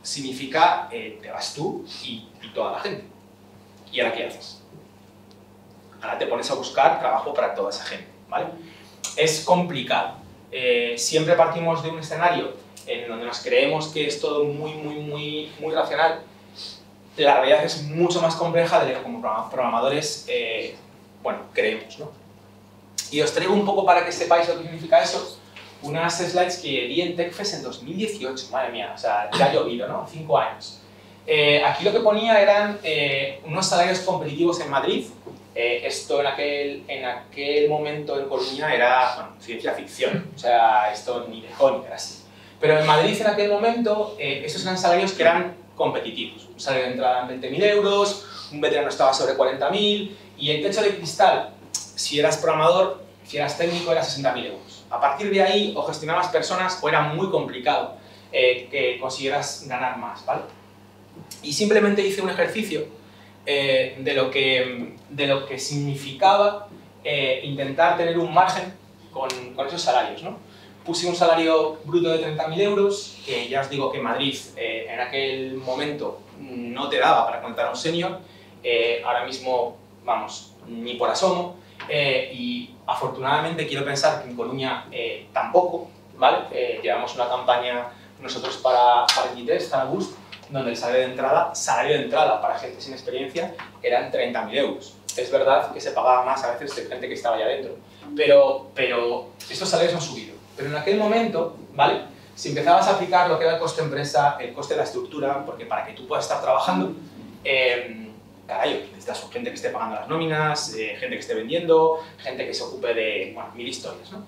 significa te vas tú y toda la gente. ¿Y ahora qué haces? Ahora te pones a buscar trabajo para toda esa gente, ¿vale? Es complicado. Siempre partimos de un escenario en donde nos creemos que es todo muy racional. La realidad es mucho más compleja de lo que como programadores bueno, creemos, ¿no? Y os traigo un poco para que sepáis lo que significa eso, unas slides que vi en TechFest en 2018, madre mía, o sea, ya ha llovido, ¿no? 5 años. Aquí lo que ponía eran unos salarios competitivos en Madrid. Esto en aquel momento en Coruña era, bueno, ciencia ficción, o sea, esto ni de coña era así. Pero en Madrid en aquel momento, estos eran salarios que eran competitivos. Un salario de entrada en 20.000 euros, un veterano estaba sobre 40.000 y el techo de cristal, si eras programador, si eras técnico, era 60.000 euros. A partir de ahí, o gestionabas personas o era muy complicado que consiguieras ganar más, ¿vale? Y simplemente hice un ejercicio de lo que significaba intentar tener un margen con esos salarios, ¿no? Puse un salario bruto de 30.000 euros, que ya os digo que en Madrid en aquel momento no te daba para contratar a un senior, ahora mismo, vamos, ni por asomo, y afortunadamente quiero pensar que en Coruña tampoco, ¿vale? Llevamos una campaña nosotros para Gitest, para Boost, donde el salario de entrada para gente sin experiencia eran 30.000 euros. Es verdad que se pagaba más a veces de gente que estaba ya dentro, pero estos salarios han subido. Pero en aquel momento, ¿vale? Si empezabas a aplicar lo que era el coste empresa, el coste de la estructura, porque para que tú puedas estar trabajando, caray, necesitas gente que esté pagando las nóminas, gente que esté vendiendo, gente que se ocupe de, bueno, 1000 historias, ¿no?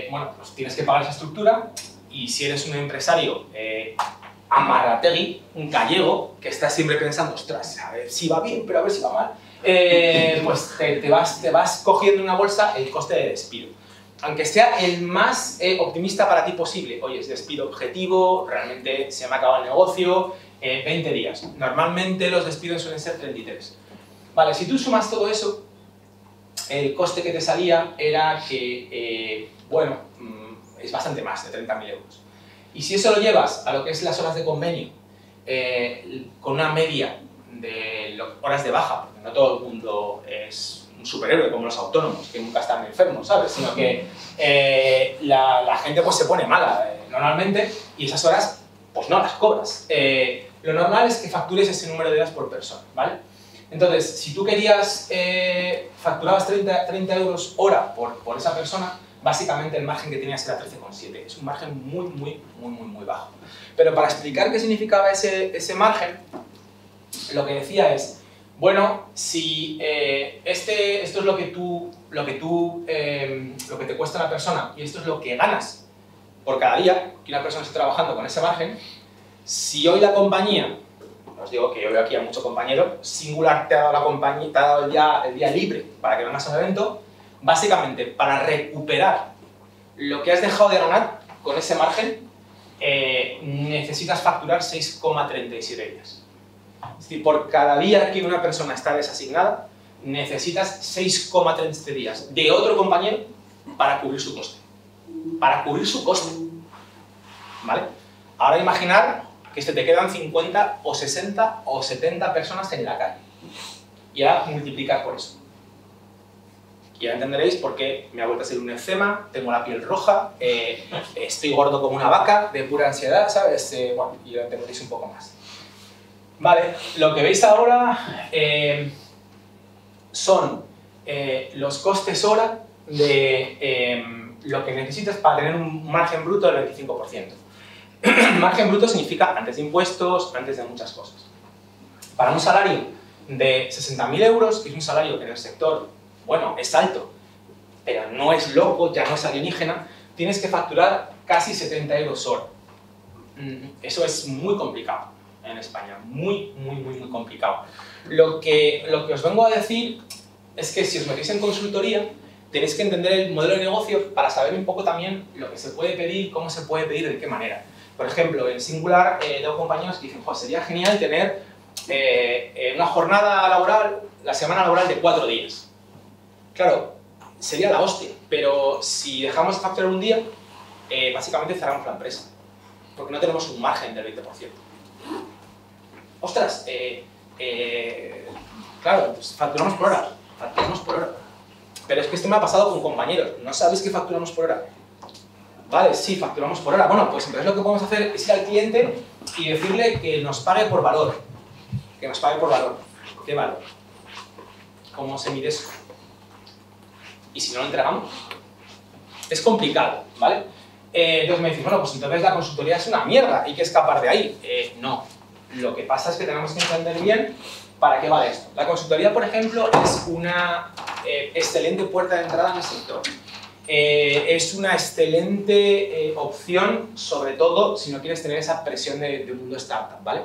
bueno, pues tienes que pagar esa estructura y si eres un empresario amarrategui, un gallego, que está siempre pensando, ostras, a ver si va bien, pero a ver si va mal, pues te vas cogiendo en una bolsa el coste de despido. Aunque sea el más optimista para ti posible, oye, es despido objetivo, realmente se me ha acabado el negocio, 20 días. Normalmente los despidos suelen ser 33. Vale, si tú sumas todo eso, el coste que te salía era que, bueno, es bastante más de 30.000 euros. Y si eso lo llevas a lo que es las horas de convenio, con una media de horas de baja, porque no todo el mundo es un superhéroe como los autónomos, que nunca están enfermos, ¿sabes? Sino que la gente pues se pone mala normalmente y esas horas pues no las cobras. Lo normal es que factures ese número de horas por persona, ¿vale? Entonces, si tú querías, facturabas 30 euros hora por esa persona, básicamente el margen que tenías era 13,7. Es un margen muy bajo. Pero para explicar qué significaba ese margen, lo que decía es, bueno, si esto es lo que te cuesta una persona y esto es lo que ganas por cada día que una persona esté trabajando con ese margen, si hoy la compañía, os digo que yo veo aquí a muchos compañeros, Singular te ha dado la compañía, te ha dado el día libre para que vengas a un evento, básicamente para recuperar lo que has dejado de ganar con ese margen, necesitas facturar 6,37 días. Es decir, por cada día que una persona está desasignada, necesitas 6,37 días de otro compañero para cubrir su coste. Para cubrir su coste. ¿Vale? Ahora imaginar que te quedan 50 o 60 o 70 personas en la calle. Y ahora multiplicar por eso. Y ya entenderéis por qué me ha vuelto a salir un eczema, tengo la piel roja, estoy gordo como una vaca, de pura ansiedad, ¿sabes? Bueno, y lo entenderéis un poco más. Vale, lo que veis ahora son los costes hora de lo que necesitas para tener un margen bruto del 25%. Margen bruto significa antes de impuestos, antes de muchas cosas. Para un salario de 60.000 euros, que es un salario que en el sector, bueno, es alto, pero no es loco, ya no es alienígena, tienes que facturar casi 70 euros hora. Eso es muy complicado en España, muy complicado. Lo que os vengo a decir es que si os metéis en consultoría, tenéis que entender el modelo de negocio para saber un poco también lo que se puede pedir, cómo se puede pedir, de qué manera. Por ejemplo, en Singular tengo compañeros que dicen, sería genial tener una jornada laboral, la semana laboral de 4 días. Claro, sería la hostia, pero si dejamos de facturar un día, básicamente cerramos la empresa, porque no tenemos un margen del 20%. Ostras, claro, pues facturamos por hora, Pero es que esto me ha pasado con compañeros, ¿no sabéis que facturamos por hora? Vale, sí, facturamos por hora. Bueno, pues entonces lo que podemos hacer es ir al cliente y decirle que nos pague por valor. Que nos pague por valor. ¿Qué valor? ¿Cómo se mide eso? ¿Y si no lo entregamos? Es complicado, ¿vale? Entonces me decís, bueno, pues entonces la consultoría es una mierda, hay que escapar de ahí. No. Lo que pasa es que tenemos que entender bien para qué vale esto. La consultoría, por ejemplo, es una excelente puerta de entrada en el sector. Es una excelente opción, sobre todo si no quieres tener esa presión de mundo startup, ¿vale?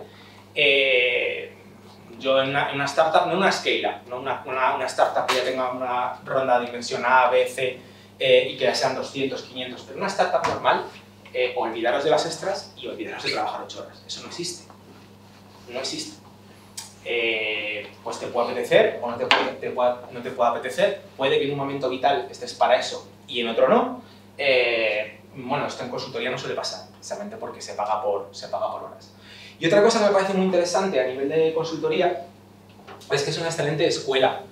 Yo en una startup, no una scale-up, no una startup que ya tenga una ronda de dimensión A, B, C y que ya sean 200, 500, pero una startup normal, olvidaros de las extras y olvidaros de trabajar 8 horas. Eso no existe. No existe. Pues te puede apetecer o no te puede apetecer. Puede que en un momento vital estés para eso y en otro no. Bueno, esto en consultoría no suele pasar, precisamente porque se paga por horas. Y otra cosa que me parece muy interesante a nivel de consultoría es que es una excelente escuela.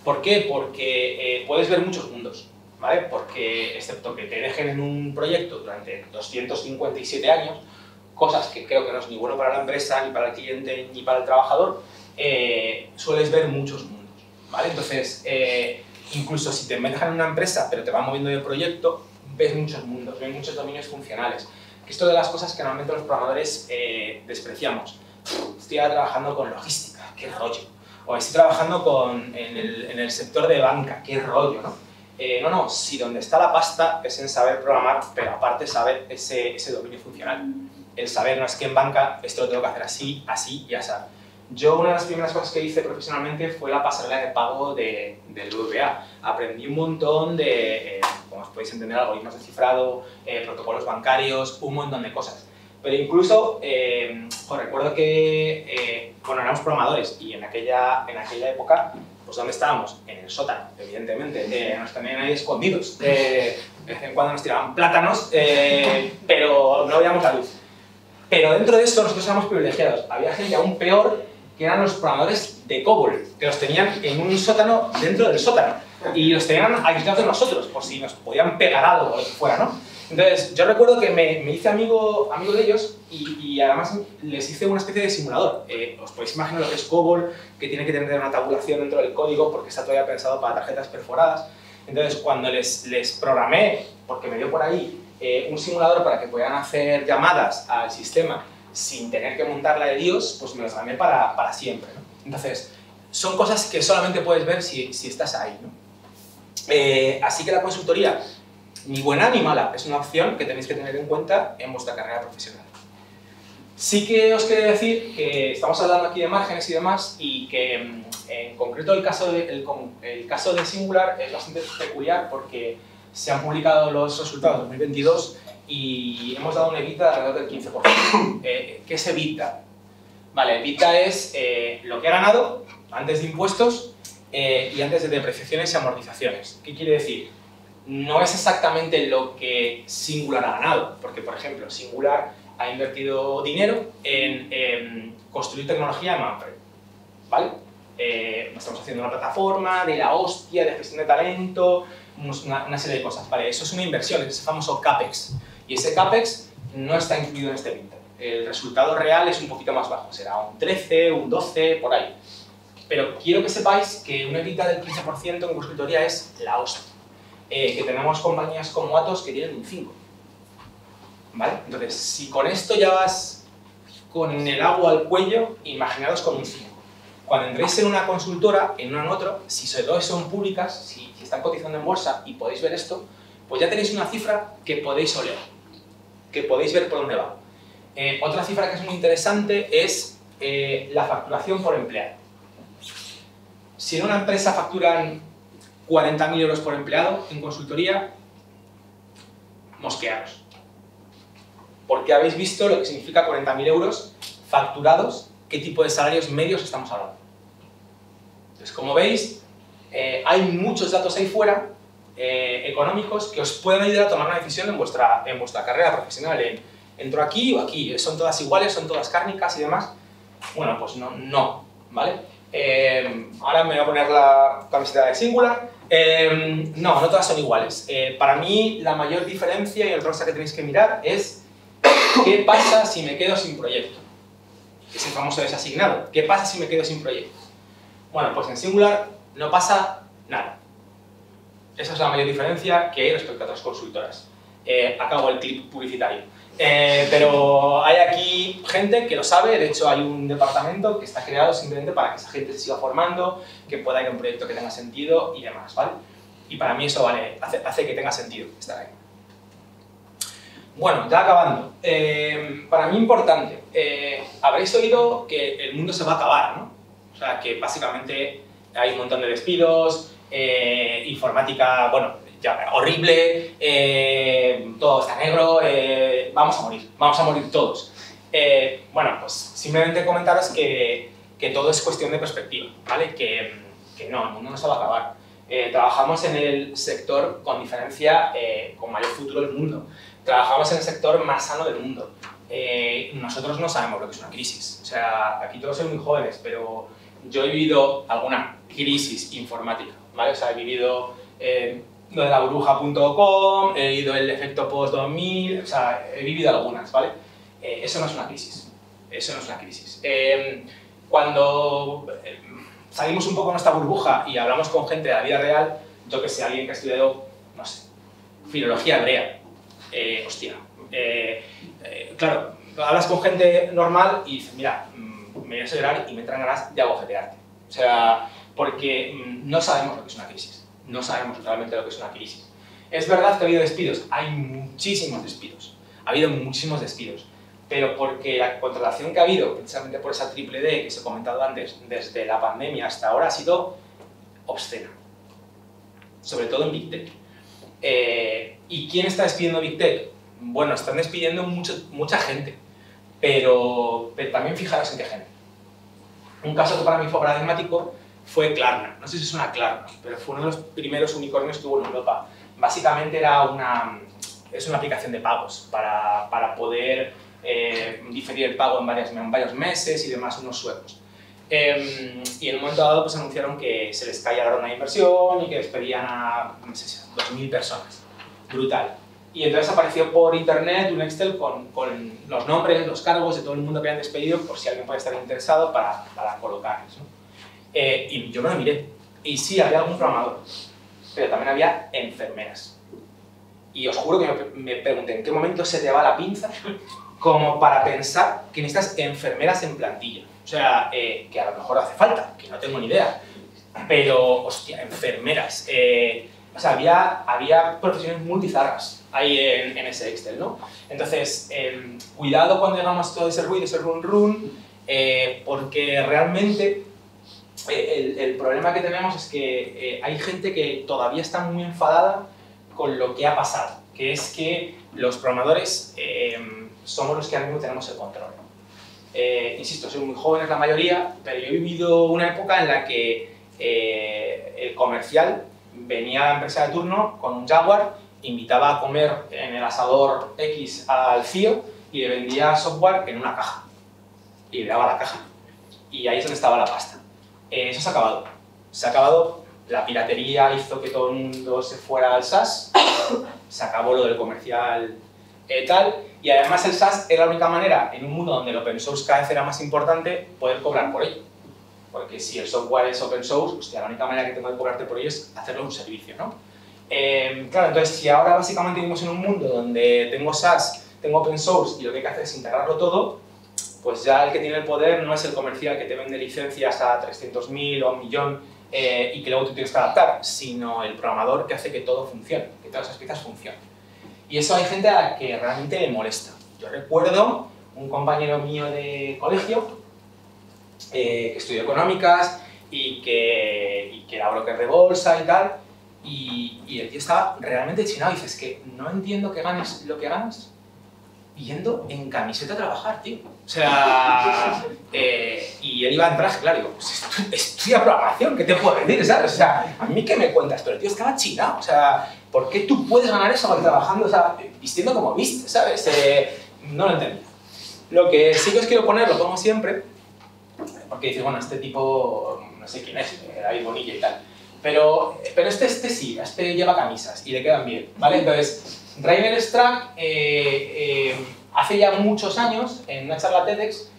¿Por qué? Porque puedes ver muchos mundos, ¿vale? Porque, excepto que te dejen en un proyecto durante 257 años, cosas que creo que no es ni bueno para la empresa, ni para el cliente, ni para el trabajador, sueles ver muchos mundos, ¿vale? Entonces, incluso si te metes en una empresa, pero te va moviendo de proyecto, ves muchos mundos, ves muchos dominios funcionales. Esto de las cosas que normalmente los programadores despreciamos. Estoy trabajando con logística, qué rollo. O estoy trabajando en el sector de banca, qué rollo, ¿no? no, si donde está la pasta es en saber programar, pero aparte saber ese dominio funcional. El saber no es que en banca esto lo tengo que hacer así, así y así. Yo una de las primeras cosas que hice profesionalmente fue la pasarela de pago del BBVA. Aprendí un montón de, como os podéis entender, algoritmos de cifrado, protocolos bancarios, un montón de cosas. Pero incluso, os recuerdo que, bueno, éramos programadores y en aquella época, pues ¿dónde estábamos? En el sótano, evidentemente. Nos tenían ahí escondidos. De vez en cuando nos tiraban plátanos, pero no veíamos la luz. Pero dentro de esto nosotros éramos privilegiados. Había gente aún peor, que eran los programadores de COBOL, que los tenían en un sótano dentro del sótano. Y los tenían aislados de nosotros, por si nos podían pegar algo o lo que fuera, ¿no? Entonces, yo recuerdo que me hice amigo de ellos y además les hice una especie de simulador. Os podéis imaginar lo que es COBOL, que tiene que tener una tabulación dentro del código porque está todavía pensado para tarjetas perforadas. Entonces, cuando les programé, porque me dio por ahí, un simulador para que puedan hacer llamadas al sistema sin tener que montar la de Dios, pues me los gané para siempre, ¿no? Entonces, son cosas que solamente puedes ver si estás ahí, ¿no? Así que la consultoría, ni buena ni mala, es una opción que tenéis que tener en cuenta en vuestra carrera profesional. Sí que os quería decir que estamos hablando aquí de márgenes y demás y que en concreto el caso de Singular es bastante peculiar porque se han publicado los resultados de 2022 y hemos dado un EBITDA alrededor del 15%. ¿Qué es EBITDA? Vale, EBITDA es lo que ha ganado antes de impuestos y antes de depreciaciones y amortizaciones. ¿Qué quiere decir? No es exactamente lo que Singular ha ganado, porque, por ejemplo, Singular ha invertido dinero en construir tecnología en Manfred, ¿vale? Estamos haciendo una plataforma de la hostia, de gestión de talento, una serie de cosas, ¿vale? Eso es una inversión, es ese famoso CAPEX, y ese CAPEX no está incluido en este EBITDA. El resultado real es un poquito más bajo, será un 13, un 12, por ahí. Pero quiero que sepáis que un EBITDA del 15% en consultoría es la hostia. Que tenemos compañías como Atos que tienen un 5. ¿Vale? Entonces, si con esto ya vas con el agua al cuello, imaginaros con un 5. Cuando entréis en una consultora, en una en otra, si sobre todo son públicas, si están cotizando en bolsa y podéis ver esto, pues ya tenéis una cifra que podéis oler, que podéis ver por dónde va. Otra cifra que es muy interesante es la facturación por empleado. Si en una empresa facturan 40.000 euros por empleado en consultoría, mosquearos. Porque habéis visto lo que significa 40.000 euros facturados, qué tipo de salarios medios estamos hablando. Entonces, como veis, hay muchos datos ahí fuera, económicos, que os pueden ayudar a tomar una decisión en vuestra carrera profesional. ¿Entro aquí o aquí? ¿Son todas iguales? ¿Son todas cárnicas y demás? Bueno, pues no, ¿vale? Ahora me voy a poner la camiseta de Singular. No todas son iguales. Para mí, la mayor diferencia y el rosa que tenéis que mirar es ¿qué pasa si me quedo sin proyecto? Es el famoso desasignado. ¿Qué pasa si me quedo sin proyecto? Bueno, pues en Singular no pasa nada. Esa es la mayor diferencia que hay respecto a otras consultoras. Acabo el clip publicitario. Pero hay aquí gente que lo sabe, de hecho hay un departamento que está creado simplemente para que esa gente se siga formando, que pueda ir a un proyecto que tenga sentido y demás, ¿vale? Y para mí eso hace que tenga sentido estar ahí. Bueno, ya acabando. Para mí importante, habréis oído que el mundo se va a acabar, ¿no? O sea, que básicamente hay un montón de despidos, informática, bueno, ya horrible, todo está negro, vamos a morir todos. Bueno, pues simplemente comentaros que todo es cuestión de perspectiva, ¿vale? Que no, el mundo no se va a acabar. Trabajamos en el sector, con diferencia, con mayor futuro del mundo. Trabajamos en el sector más sano del mundo. Nosotros no sabemos lo que es una crisis. O sea, aquí todos sois muy jóvenes, pero yo he vivido alguna crisis informática, ¿vale? O sea, he vivido lo de la burbuja.com, he vivido el efecto post-2000, o sea, he vivido algunas, ¿vale? Eso no es una crisis. Eso no es una crisis. Cuando salimos un poco de nuestra burbuja y hablamos con gente de la vida real, yo que sé, alguien que ha estudiado, no sé, filología hebrea, hostia, claro, hablas con gente normal y dices, mira, me voy a llorar y me entran ganas de agujetearte. O sea, porque no sabemos lo que es una crisis. no sabemos realmente lo que es una crisis. Es verdad que ha habido despidos, hay muchísimos despidos, ha habido muchísimos despidos, pero porque la contratación que ha habido, precisamente por esa triple D que os he comentado antes, desde la pandemia hasta ahora ha sido obscena, sobre todo en Big Tech. ¿Y quién está despidiendo Big Tech? Bueno, están despidiendo mucha gente, pero también fijaros en qué gente. Un caso que para mí fue paradigmático fue Klarna. No sé si es una Klarna, pero fue uno de los primeros unicornios que hubo en Europa. Básicamente es una aplicación de pagos para poder diferir el pago en varios meses y demás, unos sueldos. Y en un momento dado pues anunciaron que se les caía la ronda de inversión y que despedían a, no sé si 2.000 personas. Brutal. Y entonces apareció por internet un Excel con los nombres, los cargos de todo el mundo que habían despedido, por si alguien puede estar interesado para colocarlos, ¿no? Y yo me lo miré. Y sí, había algún programador, pero también había enfermeras. Y os juro que me pregunté, ¿en qué momento se te va la pinza como para pensar que necesitas enfermeras en plantilla? O sea, que a lo mejor hace falta, que no tengo ni idea. Pero, hostia, enfermeras. O sea, había profesiones muy bizarras ahí en ese Excel, ¿no? Entonces, cuidado cuando llegamos todo ese ruido, ese run, porque realmente el problema que tenemos es que hay gente que todavía está muy enfadada con lo que ha pasado, que es que los programadores somos los que ahora mismo tenemos el control. Insisto, soy muy jóvenes la mayoría, pero yo he vivido una época en la que el comercial venía a la empresa de turno con un Jaguar, invitaba a comer en el asador X al CIO y le vendía software en una caja. Y le daba la caja. Y ahí es donde estaba la pasta. Eso se ha acabado. Se ha acabado. La piratería hizo que todo el mundo se fuera al SaaS. Se acabó lo del comercial tal. Y además el SaaS era la única manera, en un mundo donde el open source cada vez era más importante, poder cobrar por ello. Porque si el software es open source, hostia, la única manera que tengo de cobrarte por ello es hacerlo un servicio, ¿no? Claro, entonces si ahora básicamente vivimos en un mundo donde tengo SaaS, tengo open source y lo que hay que hacer es integrarlo todo, pues ya el que tiene el poder no es el comercial que te vende licencias a 300.000 o a 1.000.000 y que luego tú tienes que adaptar, sino el programador que hace que todo funcione, que todas esas piezas funcionen. Y eso hay gente a la que realmente le molesta. Yo recuerdo un compañero mío de colegio que estudió económicas y que era broker de bolsa y tal, y el tío estaba realmente chinado y dices que no entiendo que ganes lo que ganas yendo en camiseta a trabajar, tío. O sea, y él iba en traje, claro, digo, pues estudia programación, ¿qué te puedo decir, sabes? O sea, a mí qué me cuentas, pero el tío estaba chinado, o sea, ¿por qué tú puedes ganar eso trabajando, o sea, vistiendo como viste, ¿sabes? No lo entendía. Lo que sí que os quiero poner, lo pongo siempre, porque dices, bueno, este tipo, no sé quién es, David Bonilla y tal, pero este sí, este lleva camisas y le quedan bien, ¿vale? Entonces, Rainer Strack, hace ya muchos años, en una charla TEDx,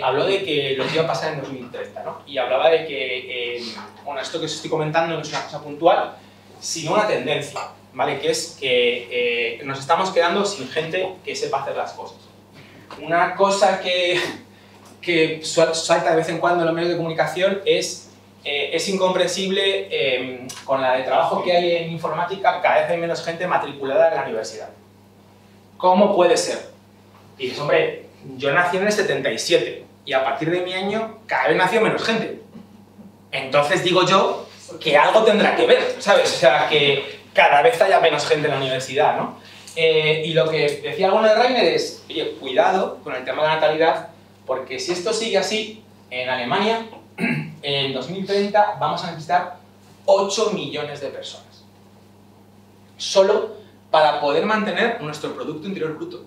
habló de que lo que iba a pasar en 2030, ¿no? Y hablaba de que, bueno, esto que os estoy comentando no es una cosa puntual, sino una tendencia, ¿vale? Que es que nos estamos quedando sin gente que sepa hacer las cosas. Una cosa que salta de vez en cuando en los medios de comunicación es incomprensible con la de trabajo que hay en informática, cada vez hay menos gente matriculada en la universidad. ¿Cómo puede ser? Y dices, hombre, yo nací en el 77 y a partir de mi año cada vez nació menos gente. Entonces digo yo que algo tendrá que ver, ¿sabes? O sea, que cada vez haya menos gente en la universidad, ¿no? Y lo que decía alguno de Rainer es, oye, cuidado con el tema de la natalidad, porque si esto sigue así, en Alemania, en 2030 vamos a necesitar 8 millones de personas. Solo para poder mantener nuestro Producto Interior Bruto.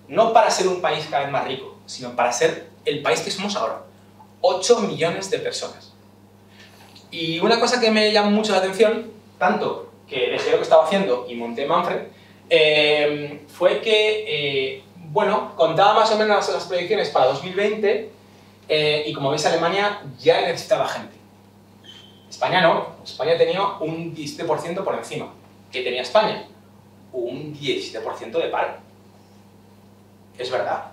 No para ser un país cada vez más rico, sino para ser el país que somos ahora. 8 millones de personas. Y una cosa que me llama mucho la atención, tanto que dejé lo que estaba haciendo y monté Manfred, fue que, bueno, contaba más o menos las proyecciones para 2020 y como veis Alemania ya necesitaba gente. España no, España tenía un 17% por encima. ¿Qué tenía España? Un 17% de paro. Es verdad.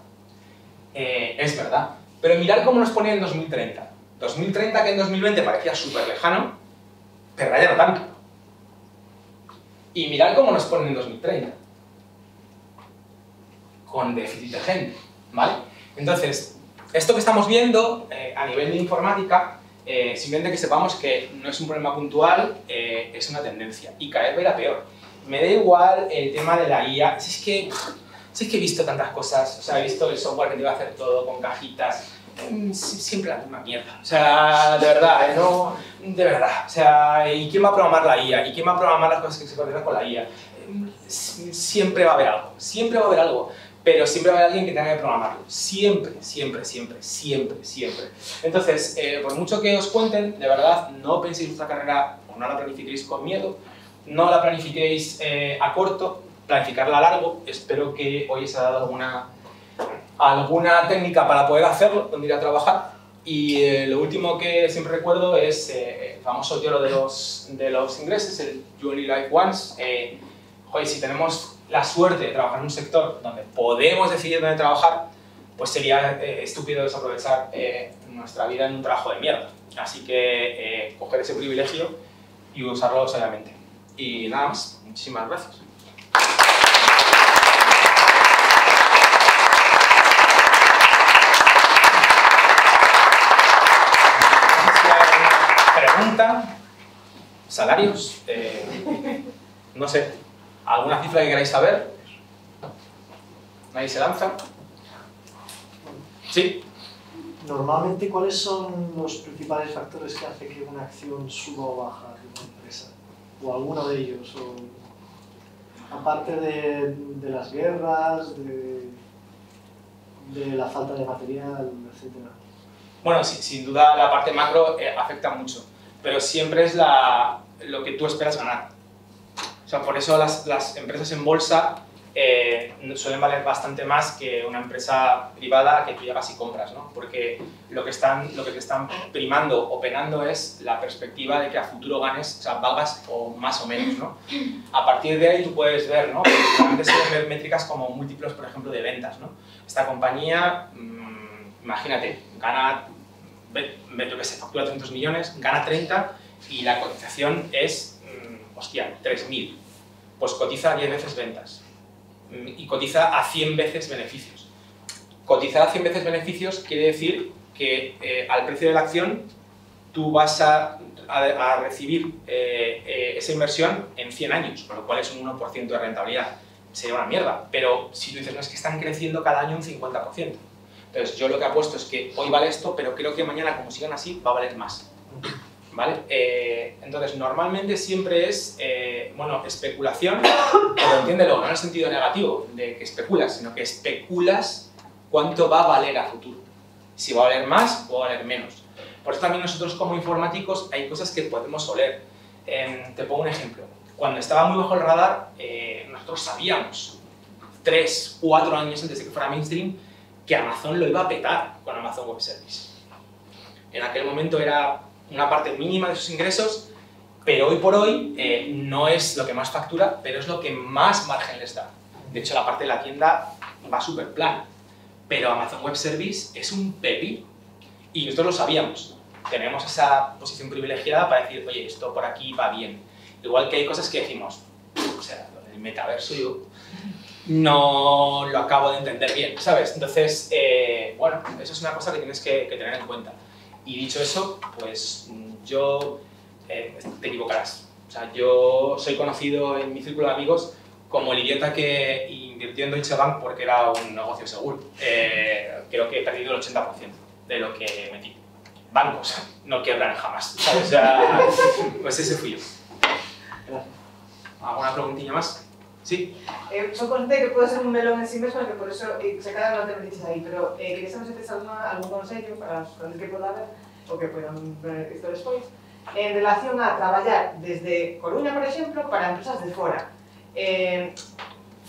Es verdad. Pero mirad cómo nos ponía en 2030. 2030, que en 2020 parecía súper lejano, pero ahora ya no tanto. Y mirad cómo nos ponen en 2030. Con déficit de gente, ¿vale? Entonces, esto que estamos viendo a nivel de informática, simplemente que sepamos que no es un problema puntual, es una tendencia, y cada vez va a ir a peor. Me da igual el tema de la IA, si es que he visto tantas cosas, o sea, he visto el software que te va a hacer todo con cajitas, siempre la misma mierda, o sea, de verdad, no, de verdad, o sea, ¿y quién va a programar la IA? ¿Y quién va a programar las cosas que se conectan con la IA? Siempre va a haber algo, siempre va a haber algo. Pero siempre va a haber alguien que tenga que programarlo. Siempre, siempre, siempre, siempre, siempre. Entonces, por mucho que os cuenten, de verdad, no penséis vuestra carrera o no la planifiquéis con miedo, no la planifiquéis a corto, planificarla a largo. Espero que hoy os haya dado alguna técnica para poder hacerlo, donde ir a trabajar. Y lo último que siempre recuerdo es el famoso teorema de los ingresos, el You Only Live Once. Joder, si tenemos la suerte de trabajar en un sector donde podemos decidir dónde trabajar, pues sería estúpido desaprovechar nuestra vida en un trabajo de mierda. Así que coger ese privilegio y usarlo sabiamente. Y nada más, muchísimas gracias. Pregunta, salarios, no sé, ¿alguna cifra que queráis saber? ¿Nadie se lanza? ¿Sí? Normalmente, ¿cuáles son los principales factores que hacen que una acción suba o baja de una empresa? ¿O alguno de ellos? O, aparte de las guerras, de la falta de material, etcétera. Bueno, sin duda la parte macro afecta mucho, pero siempre es lo que tú esperas ganar. O sea, por eso las empresas en bolsa suelen valer bastante más que una empresa privada que tú llegas y compras, ¿no? Porque lo que te están primando o penando es la perspectiva de que a futuro ganes, o sea, valgas o más o menos, ¿no? A partir de ahí tú puedes ver, ¿no? Antes se ver métricas como múltiplos, por ejemplo, de ventas, ¿no? Esta compañía, imagínate, gana, yo qué sé, factura 300 millones, gana 30 y la cotización es, hostia, 3.000. Pues cotiza 10 veces ventas y cotiza a 100 veces beneficios. Cotizar a 100 veces beneficios quiere decir que al precio de la acción tú vas a recibir esa inversión en 100 años, con lo cual es un 1% de rentabilidad. Sería una mierda, pero si tú dices, no, es que están creciendo cada año un 50%. Entonces yo lo que apuesto es que hoy vale esto, pero creo que mañana, como sigan así, va a valer más. ¿Vale? Entonces, normalmente siempre es, bueno, especulación, pero entiéndelo, no en el sentido negativo de que especulas, sino que especulas cuánto va a valer a futuro. Si va a valer más o va a valer menos. Por eso también nosotros como informáticos hay cosas que podemos oler. Te pongo un ejemplo. Cuando estaba muy bajo el radar, nosotros sabíamos 3, 4 años antes de que fuera mainstream que Amazon lo iba a petar con Amazon Web Service. En aquel momento era una parte mínima de sus ingresos, pero hoy por hoy no es lo que más factura, pero es lo que más margen les da. De hecho, la parte de la tienda va súper plana, pero Amazon Web Service es un pepino. Y nosotros lo sabíamos. Tenemos esa posición privilegiada para decir, oye, esto por aquí va bien. Igual que hay cosas que decimos, o sea, lo del metaverso yo no lo acabo de entender bien, ¿sabes? Entonces, bueno, eso es una cosa que tienes que tener en cuenta. Y dicho eso, pues yo, te equivocarás. O sea, yo soy conocido en mi círculo de amigos como el idiota que invirtió en Deutsche Bank porque era un negocio seguro. Creo que he perdido el 80% de lo que metí. Bancos no quiebran jamás, ¿sabes? O sea, pues ese fui yo. ¿Alguna preguntilla más? Sí. Soy consciente de que puede ser un melón en sí mismo, que por eso se quedan no te metiste ahí, pero quería saber si tienes algún consejo para os que pueda haber, o que puedan ver isto despois, en relación a traballar desde Coruña, por exemplo, para empresas de fora.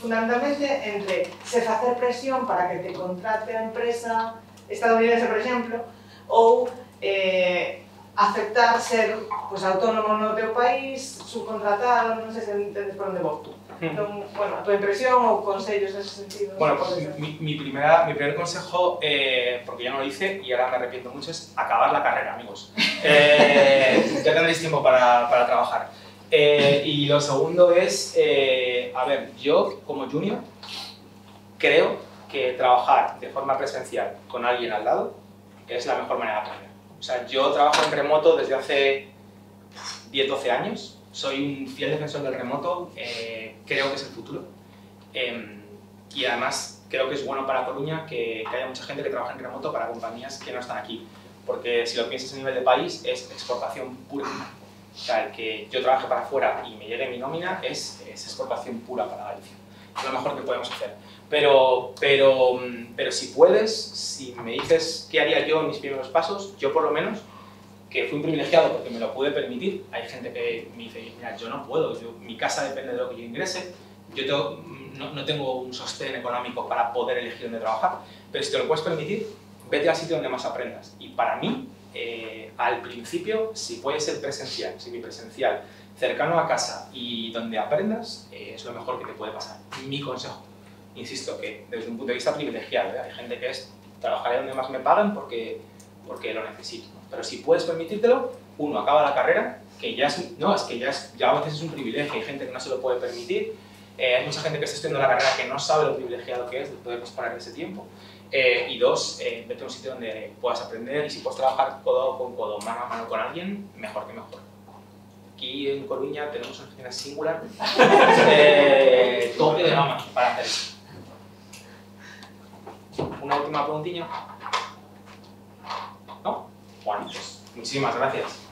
Fundamentalmente entre se facer presión para que te contrate a empresa estadounidense, por exemplo, ou aceptar ser pues, autónomo no teu país, subcontratado, non sei se entendes por onde vou. Entón, bueno, a tua impresión ou consellos nese sentido? Bueno, pues mi primer consejo, porque ya no lo hice y ahora me arrepiento mucho, es acabar la carrera, amigos. Ya tendréis tiempo para trabajar. Y lo segundo es, a ver, yo como junior creo que trabajar de forma presencial con alguien al lado es la mejor manera de aprender. O sea, yo trabajo en remoto desde hace 10-12 años. Soy un fiel defensor del remoto, creo que es el futuro. Y además creo que es bueno para Coruña que haya mucha gente que trabaja en remoto para compañías que no están aquí. Porque si lo piensas a nivel de país, es exportación pura. O sea, el que yo trabaje para afuera y me llegue mi nómina es exportación pura para Galicia. Es lo mejor que podemos hacer. Pero si puedes, si me dices qué haría yo en mis primeros pasos, yo por lo menos, que fui un privilegiado porque me lo pude permitir. Hay gente que me dice, mira, yo no puedo, mi casa depende de lo que yo ingrese, yo no tengo un sostén económico para poder elegir dónde trabajar, pero si te lo puedes permitir, vete al sitio donde más aprendas. Y para mí, al principio, si puede ser presencial, semipresencial, cercano a casa y donde aprendas, es lo mejor que te puede pasar. Mi consejo, insisto, que desde un punto de vista privilegiado, hay gente que es, trabajaré donde más me pagan porque lo necesito. Pero si puedes permitírtelo, uno, acaba la carrera, que ya es, no, es que ya a veces es un privilegio, hay gente que no se lo puede permitir, hay mucha gente que está estudiando la carrera que no sabe lo privilegiado que es de poder parar ese tiempo. Y dos, vete a un sitio donde puedas aprender y si puedes trabajar codo con codo, mano a mano con alguien, mejor que mejor. Aquí en Coruña tenemos una oficina singular, tope de gama para hacer eso. Una última preguntilla. ¿No? Bueno, pues muchísimas gracias.